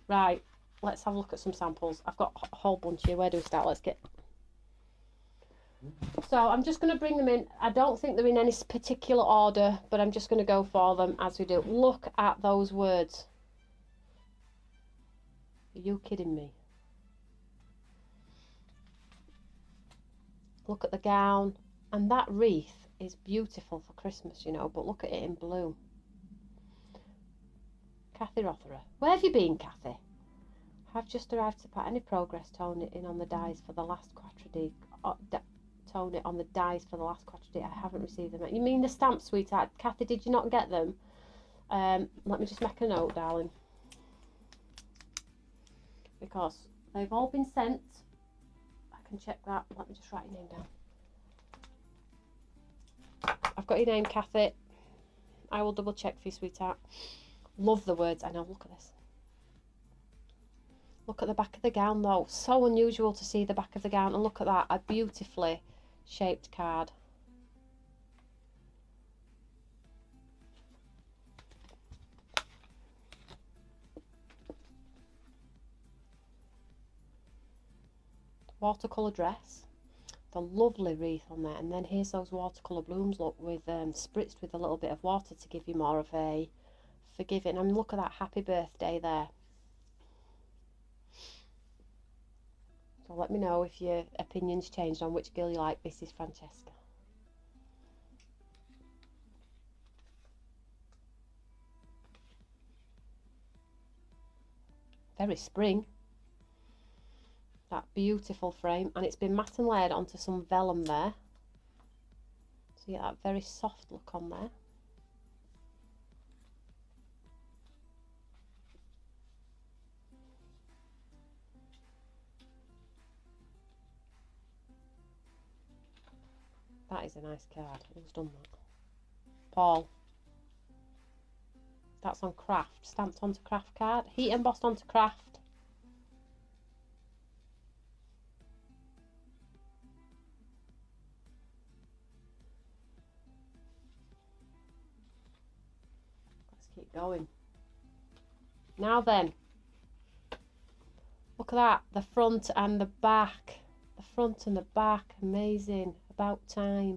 Right, let's have a look at some samples. I've got a whole bunch here. Where do we start? Let's get... So I'm just going to bring them in. I don't think they're in any particular order, but I'm just going to go for them as we do. Look at those words. Are you kidding me? Look at the gown. And that wreath is beautiful for Christmas, you know, but look at it in blue. Kathy Rotherer. Where have you been, Kathy? I've just arrived to put any progress. Tone it in on the dies for the last quadrille. Tone it on the dies for the last quadrille. I haven't received them. You mean the stamps, sweetheart? Kathy, did you not get them? Let me just make a note, darling. Because they've all been sent. I can check that. Let me just write your name down. I've got your name, Kathy. I will double check for you, sweetheart. Love the words. I know, look at this. Look at the back of the gown though. So unusual to see the back of the gown. And look at that, a beautifully shaped card. Watercolour dress. The lovely wreath on there. And then here's those watercolour blooms, look, with spritzed with a little bit of water to give you more of a forgiving. I mean, look at that happy birthday there. So let me know if your opinions changed on which girl you like. This is Francesca. Very spring. That beautiful frame. And it's been matte and layered onto some vellum there. So you get that very soft look on there. That is a nice card. Who's done that? Paul. That's on craft. Stamped onto craft card. Heat embossed onto craft. Let's keep going. Now then. Look at that. The front and the back. The front and the back. Amazing. About time.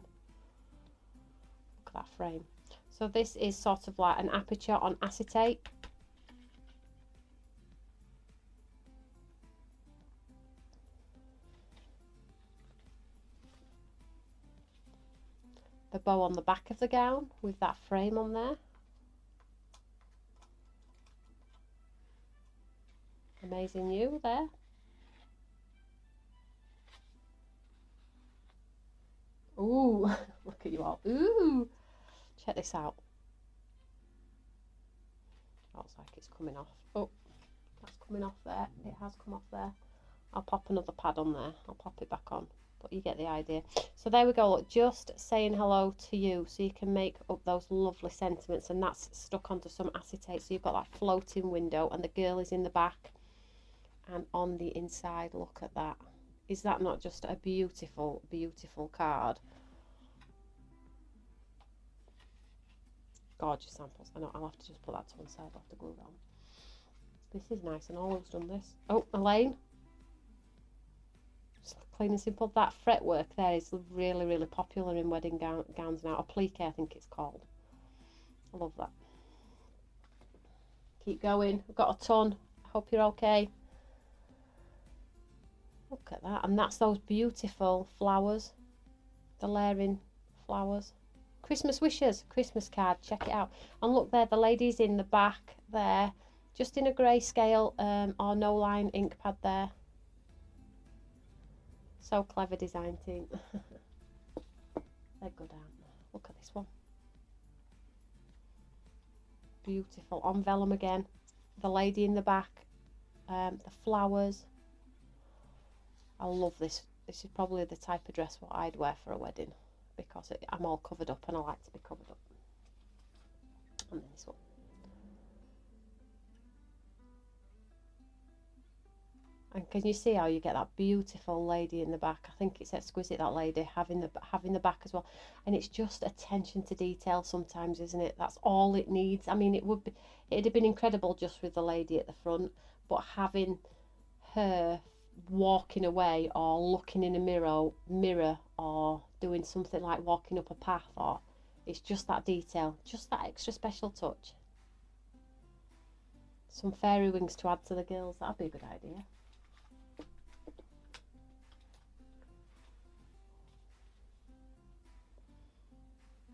Look at that frame. So this is sort of like an aperture on acetate. The bow on the back of the gown with that frame on there. Amazing you there. Ooh, look at you all. Ooh, check this out. Looks like it's coming off. Oh, that's coming off there. It has come off there. I'll pop another pad on there. I'll pop it back on. But you get the idea. So there we go. Look, just saying hello to you, so you can make up those lovely sentiments, and that's stuck onto some acetate. So you've got that floating window, and the girl is in the back and on the inside. Look at that. Is that not just a beautiful, beautiful card? Gorgeous samples. I know, I'll have to just put that to one side. I'll have to glue that on. This is nice, and all who's done this. Oh, Elaine. Just clean and simple. That fretwork there is really, really popular in wedding gowns now. Applique, I think it's called. I love that. Keep going. I've got a ton. I hope you're okay. Look at that. And that's those beautiful flowers. The layering flowers. Christmas wishes. Christmas card. Check it out. And look there. The lady's in the back there. Just in a grayscale or no line ink pad there. So clever design team. They're good, aren't they? Look at this one. Beautiful. On vellum again. The lady in the back. The flowers. I love this. This is probably the type of dress what I'd wear for a wedding, because I'm all covered up and I like to be covered up. And then this one. And can you see how you get that beautiful lady in the back? I think it's exquisite, that lady having the back as well. And it's just attention to detail sometimes, isn't it? That's all it needs. I mean, it'd have been incredible just with the lady at the front, but having her walking away or looking in a mirror or doing something like walking up a path, or it's just that detail, just that extra special touch. Some fairy wings to add to the girls. That'd be a good idea.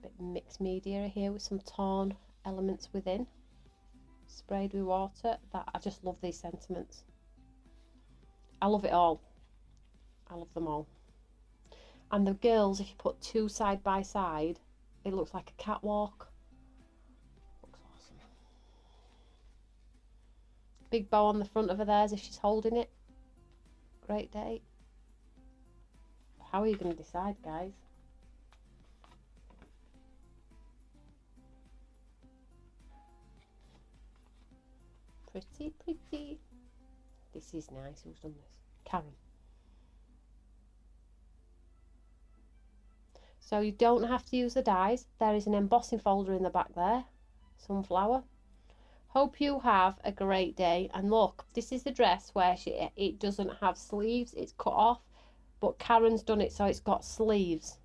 Bit mixed media here with some torn elements within, sprayed with water. That, I just love these sentiments. I love it all. I love them all. And the girls, if you put two side by side, it looks like a catwalk. Looks awesome. Big bow on the front of her there as if she's holding it. Great day. How are you going to decide, guys? Pretty, pretty. This is nice. Who's done this? Karen. So you don't have to use the dies. There is an embossing folder in the back there. Sunflower. Hope you have a great day. And look, this is the dress where it doesn't have sleeves. It's cut off. But Karen's done it so it's got sleeves.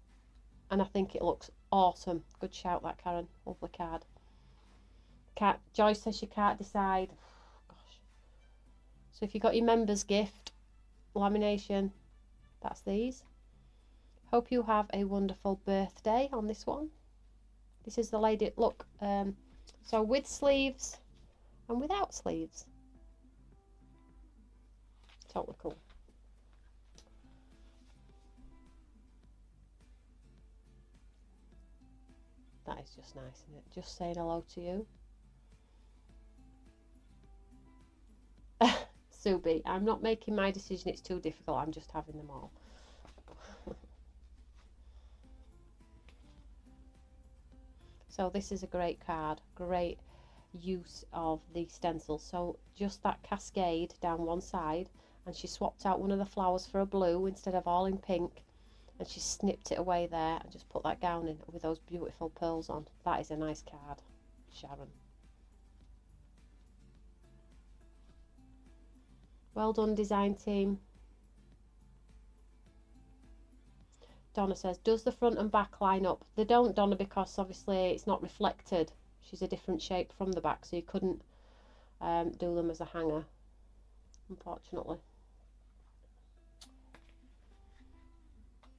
And I think it looks awesome. Good shout, that, Karen. Lovely card. Joyce says she can't decide. So if you got your members gift lamination, that's these. Hope you have a wonderful birthday on this one. This is the lady, look, so with sleeves and without sleeves. Totally cool. That is just nice, isn't it? Just saying hello to you. Subi, I'm not making my decision, it's too difficult, I'm just having them all. So this is a great card, great use of the stencils. So just that cascade down one side, and she swapped out one of the flowers for a blue instead of all in pink, and she snipped it away there and just put that gown in with those beautiful pearls on. That is a nice card, Sharon. Well done, design team. Donna says, does the front and back line up? They don't, Donna, because obviously it's not reflected. She's a different shape from the back, so you couldn't do them as a hanger, unfortunately.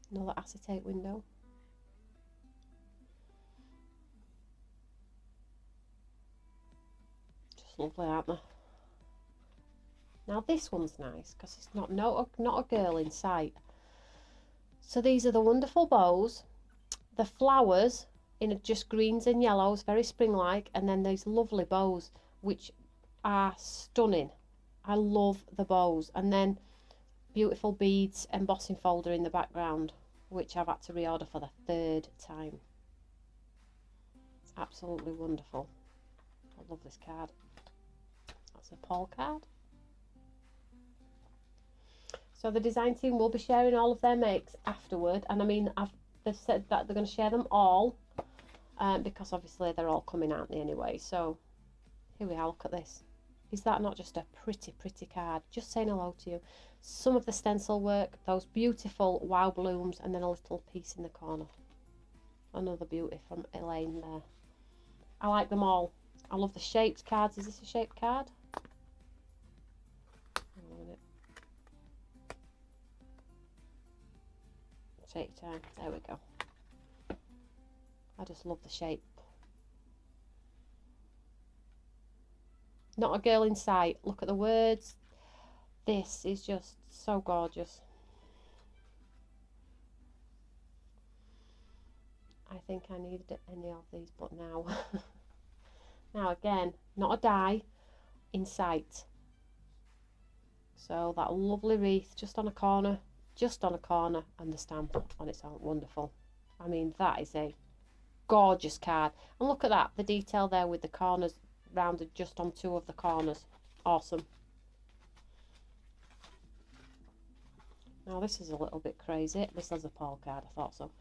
Another acetate window. Just lovely, aren't they? Now this one's nice because it's not a girl in sight. So these are the wonderful bows, the flowers in just greens and yellows, very spring-like, and then these lovely bows which are stunning. I love the bows, and then beautiful beads embossing folder in the background, which I've had to reorder for the 3rd time. Absolutely wonderful. I love this card. That's a Paul card. So the design team will be sharing all of their makes afterward, and I mean, they've said that they're going to share them all, because obviously they're all coming, aren't they, anyway? So here we are, look at this. Is that not just a pretty, pretty card? Just saying hello to you. Some of the stencil work, those beautiful wow blooms, and then a little piece in the corner. Another beauty from Elaine there. I like them all. I love the shaped cards. Is this a shaped card? Hang on a minute. Take time. There we go. I just love the shape. Not a girl in sight. Look at the words. This is just so gorgeous. I think I needed any of these, but now now again, not a die, in sight. So that lovely wreath just on a corner, and the stamp on its own. Wonderful. I mean, that is a gorgeous card. And look at that, the detail there with the corners rounded just on 2 of the corners. Awesome. Now this is a little bit crazy. This is a Paul card, I thought so.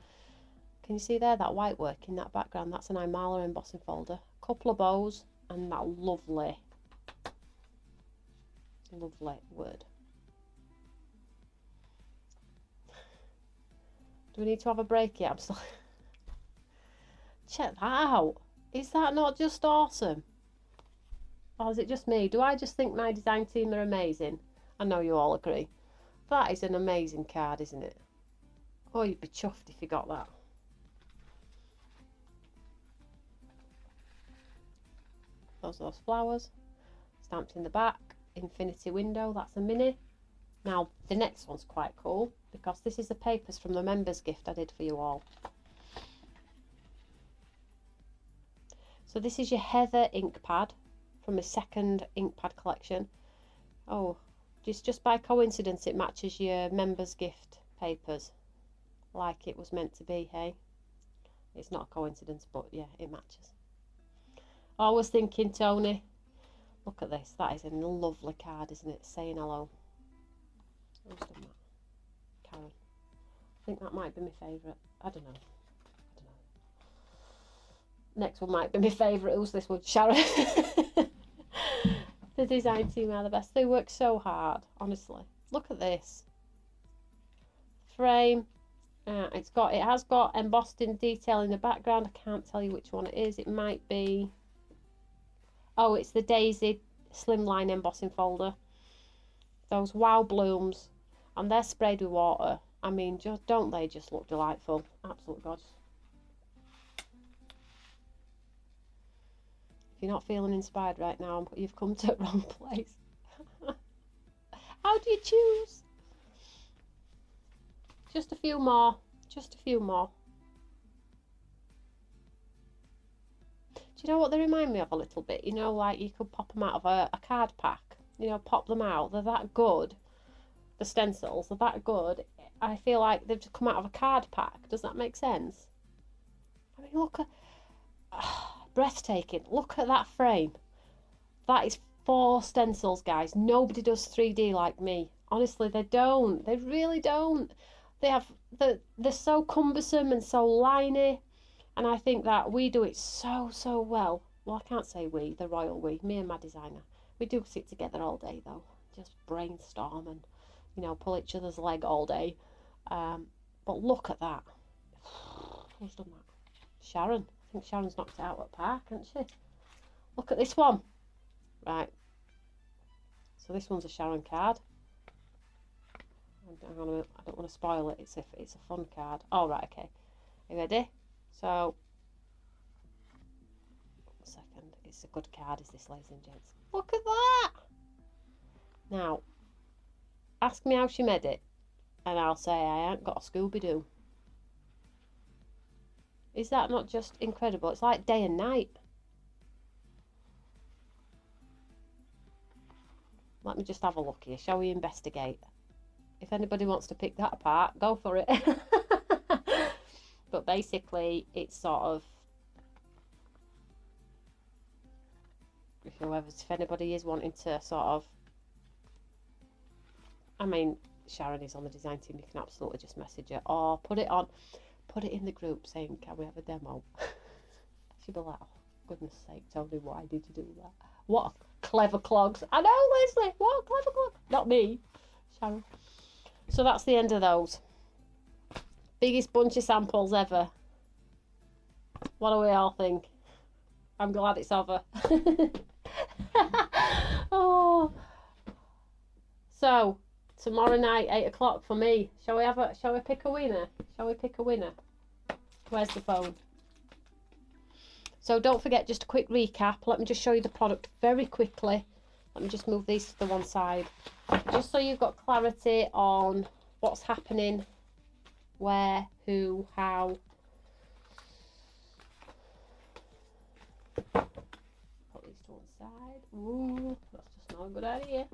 Can you see there that white work in that background? That's an Imala embossing folder. A couple of bows and that lovely word. Do we need to have a break yet? I'm still... Check that out. Is that not just awesome? Or is it just me? Do I just think my design team are amazing? I know you all agree. That is an amazing card, isn't it? Oh, you'd be chuffed if you got that. Those are those flowers. Stamped in the back. Infinity window. That's a mini. Now, the next one's quite cool because this is the papers from the members gift I did for you all. So this is your Heather ink pad from a second ink pad collection. Oh, just by coincidence it matches your members gift papers like it was meant to be, hey? It's not a coincidence, but yeah, it matches. I was thinking, Tony, look at this. That is a lovely card, isn't it? Saying hello. Who's done that? Karen. I think that might be my favourite. I don't know. Next one might be my favourite. Who's this one? Sharon. The design team are the best. They work so hard, honestly. Look at this frame. It has got embossed in detail in the background. I can't tell you which one it is. It might be, oh, it's the Daisy slimline embossing folder. Those wow blooms, and they're sprayed with water. I mean, don't they just look delightful? Absolutely gorgeous. If you're not feeling inspired right now, you've come to the wrong place. How do you choose? Just a few more. Just a few more. Do you know what they remind me of a little bit? You know, like you could pop them out of a card pack. You know, pop them out. They're that good. The stencils are that good. I feel like they've just come out of a card pack. Does that make sense? I mean, look at... breathtaking. Look at that frame. That is 4 stencils, guys. Nobody does 3D like me. Honestly, they don't. They really don't. They're so cumbersome and so liney, and I think that we do it so well. Well, I can't say we, the royal we, me and my designer. We do sit together all day though, just brainstorm and, you know, pull each other's leg all day. But look at that. Who's done that? Sharon. I think Sharon's knocked it out at the park, hasn't she? Look at this one. Right. So this one's a Sharon card. I don't want to spoil it. It's a fun card. Oh, right, okay. Are you ready? So, 1 second. It's a good card, is this, ladies and gents? Look at that! Now, ask me how she made it, and I'll say I ain't got a Scooby-Doo. Is that not just incredible? It's like day and night. Let me just have a look here. Shall we investigate? If anybody wants to pick that apart, go for it. But basically, it's sort of, if anybody is wanting to sort of, I mean, Sharon is on the design team. You can absolutely just message her or put it in the group saying, "Can we have a demo?" She'll be like, "Oh, goodness sake, Tony, why did you do that? What clever clogs." I know, Leslie, what clever clog? Not me, Sharon. So that's the end of those. Biggest bunch of samples ever. What do we all think? I'm glad it's over. Oh. So tomorrow night, 8 o'clock for me. Shall we pick a winner? Shall we pick a winner? Where's the phone? So don't forget, just a quick recap. Let me just show you the product very quickly. Let me just move these to the one side. Just so you've got clarity on what's happening, where, who, how. Put these to one side. Ooh, that's just not a good idea.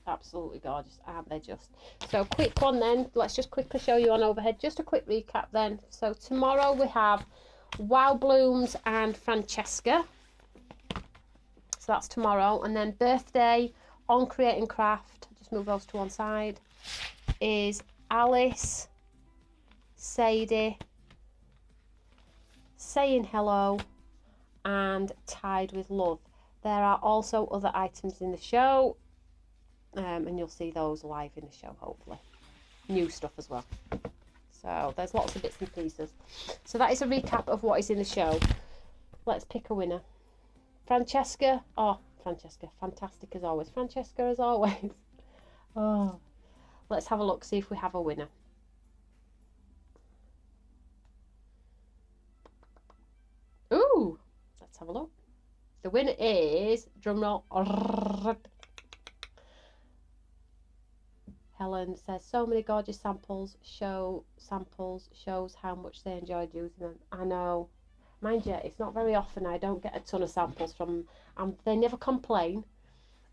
Absolutely gorgeous, aren't they just? So quick one then, let's just quickly show you on overhead, just a quick recap then. So tomorrow we have Wow Blooms and Francesca, so that's tomorrow. And then birthday on Create and Craft, just move those to one side, is Alice, Sadie, Saying Hello, and Tied with Love. There are also other items in the show, and you'll see those live in the show, hopefully. New stuff as well. So there's lots of bits and pieces. So that is a recap of what is in the show. Let's pick a winner. Francesca. Oh, Francesca. Fantastic as always. Francesca as always. Oh. Let's have a look, see if we have a winner. Ooh. Let's have a look. The winner is, drumroll, Helen says, so many gorgeous samples shows how much they enjoyed using them. I know. Mind you, it's not very often I don't get a ton of samples from, and they never complain,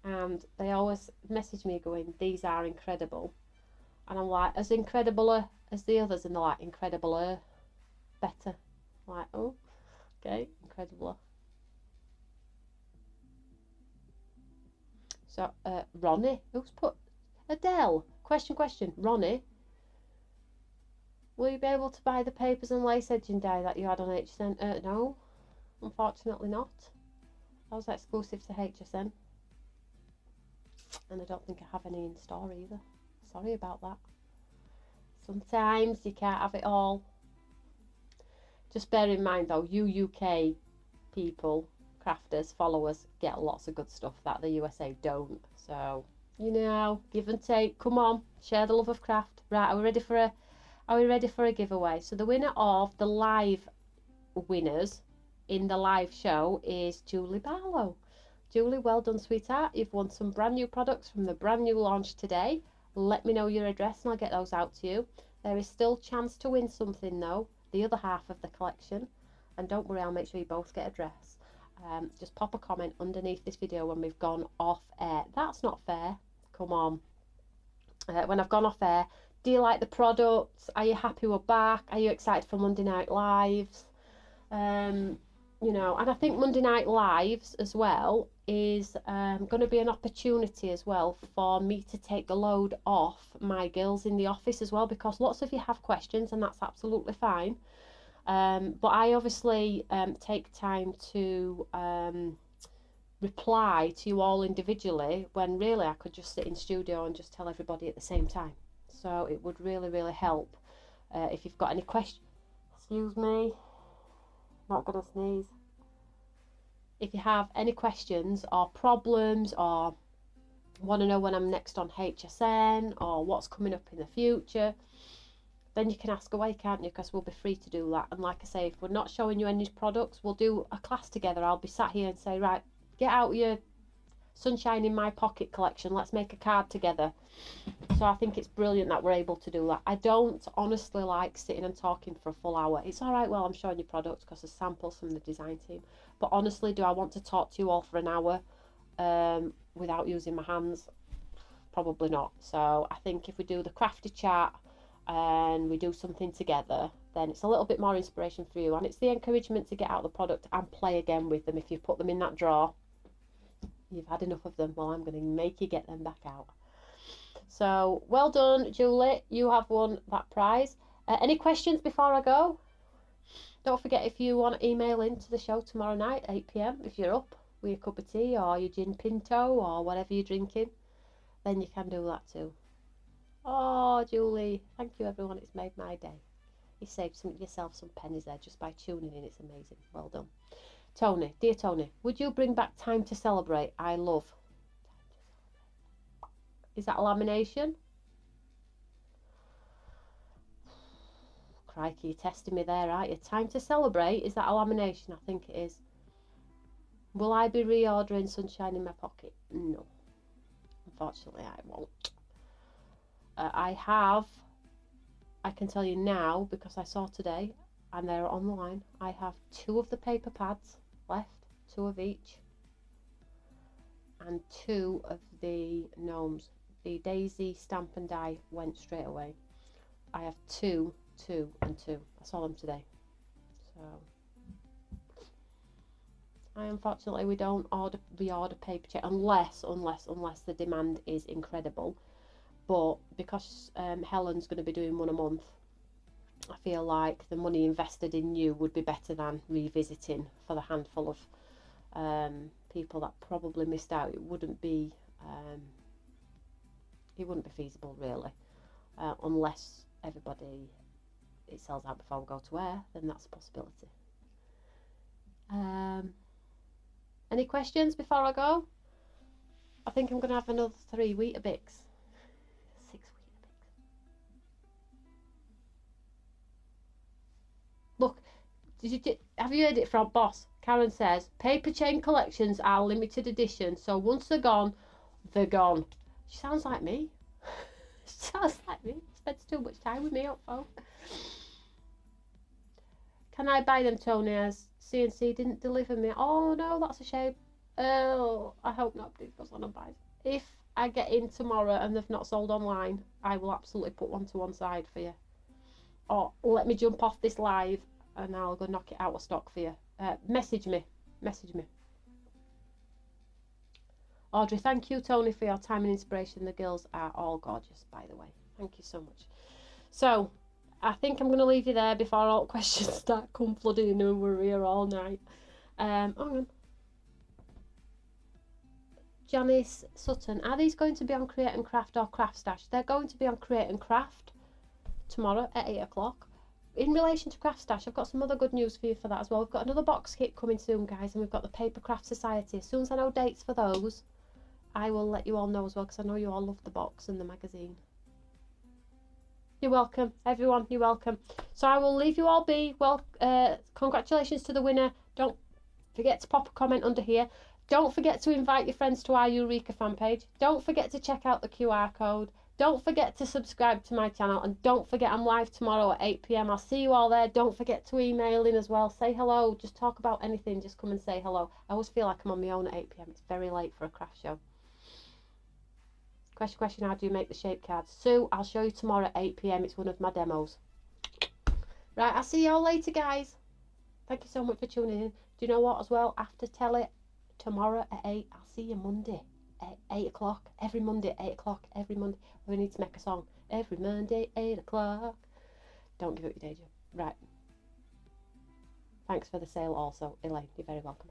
and they always message me going, these are incredible. And I'm like, as incredible as the others, and they're like, incredible better. I'm like, oh, okay, incredible. So Ronnie, who's put Adele? Question, Ronnie, will you be able to buy the papers and lace edging dye that you had on HSN? No, unfortunately not. That was exclusive to HSN. And I don't think I have any in store either. Sorry about that. Sometimes you can't have it all. Just bear in mind though, you UK people, crafters, followers, get lots of good stuff that the USA don't. So, you know, give and take. Come on, share the love of craft. Right, are we ready for a giveaway? So the winner of the live winners in the live show is Julie Barlow. Julie, well done, sweetheart. You've won some brand new products from the brand new launch today. Let me know your address and I'll get those out to you. There is still a chance to win something though, the other half of the collection. And don't worry, I'll make sure you both get a dress. Just pop a comment underneath this video when we've gone off air. That's not fair. Come on. When I've gone off air, do you like the products? Are you happy we're back? Are you excited for Monday Night Lives? You know, and I think Monday Night Lives as well is going to be an opportunity as well for me to take the load off my girls in the office as well, because lots of you have questions and that's absolutely fine. But I obviously take time to reply to you all individually when really I could just sit in studio and just tell everybody at the same time. So it would really, really help if you've got any questions. Excuse me, not gonna sneeze. If you have any questions or problems or want to know when I'm next on HSN or what's coming up in the future, then you can ask away, can't you? Because we'll be free to do that. And like I say, if we're not showing you any products, we'll do a class together. I'll be sat here and say, right, get out your Sunshine in My Pocket collection. Let's make a card together. So I think it's brilliant that we're able to do that. I don't honestly like sitting and talking for a full hour. It's all right, well, I'm showing you products because there's samples from the design team. But honestly, do I want to talk to you all for an hour without using my hands? Probably not. So I think if we do the crafty chat and we do something together, then it's a little bit more inspiration for you, and it's the encouragement to get out the product and play again with them. If you put them in that drawer, you've had enough of them, well, I'm going to make you get them back out. So well done, Julie, you have won that prize. Any questions before I go? Don't forget, if you want to email into the show tomorrow night 8 p.m, if you're up with your cup of tea or your gin pinto or whatever you're drinking, then you can do that too. Oh, Julie, thank you everyone, it's made my day. You saved yourself some pennies there just by tuning in. It's amazing. Well done. Tony, dear Tony, would you bring back Time to Celebrate? I love. Is that a lamination? Crikey, you're testing me there, aren't you? Time to Celebrate, is that a lamination? I think it is. Will I be reordering Sunshine in My Pocket? No. Unfortunately, I won't. I can tell you now, because I saw today, and they're on the line, I have 2 of the paper pads left, 2 of each, and 2 of the gnomes. The Daisy stamp and die went straight away. I have 2, 2, and 2. I saw them today. So, unfortunately, we don't reorder paper check unless the demand is incredible. But because Helen's going to be doing one a month, I feel like the money invested in you would be better than revisiting for the handful of people that probably missed out. It wouldn't be feasible really, unless everybody, it sells out before we go to air, then that's a possibility. Any questions before I go? I think I'm going to have another 3 Weetabix. 6 Weetabix. Look, have you heard it from Boss? Karen says, paper chain collections are limited edition, so once they're gone, they're gone. She sounds like me. She sounds like me. Spends too much time with me on phone. Can I buy them, Tony, as CNC didn't deliver me? Oh no, that's a shame. Oh, I hope nobody goes on and buys. If I get in tomorrow and they've not sold online, I will absolutely put one to one side for you. Or let me jump off this live and I'll go knock it out of stock for you. Message me. Audrey, thank you, Tony, for your time and inspiration. The girls are all gorgeous, by the way. Thank you so much. So, I think I'm going to leave you there before all questions start come flooding in and we're here all night. Hang on. Janice Sutton, are these going to be on Create and Craft or Craft Stash? They're going to be on Create and Craft tomorrow at 8 o'clock. In relation to Craft Stash, I've got some other good news for you for that as well. We've got another box kit coming soon, guys, and we've got the Paper Craft Society. As soon as I know dates for those, I will let you all know as well, because I know you all love the box and the magazine. You're welcome, everyone, you're welcome. So I will leave you all be. Well, congratulations to the winner. Don't forget to pop a comment under here. Don't forget to invite your friends to our Eureka fan page. Don't forget to check out the QR code. Don't forget to subscribe to my channel. And don't forget, I'm live tomorrow at 8 p.m. I'll see you all there. Don't forget to email in as well. Say hello. Just talk about anything. Just come and say hello. I always feel like I'm on my own at 8 p.m. It's very late for a craft show. Question, how do you make the shape cards? Sue, I'll show you tomorrow at 8 p.m. It's one of my demos. Right, I'll see you all later, guys. Thank you so much for tuning in. Do you know what as well? After telly tomorrow at 8, I'll see you Monday at 8 o'clock. Every Monday at 8 o'clock. Every Monday. We need to make a song. Every Monday, 8 o'clock. Don't give up your day job. Right. Thanks for the sale also, Elaine. You're very welcome.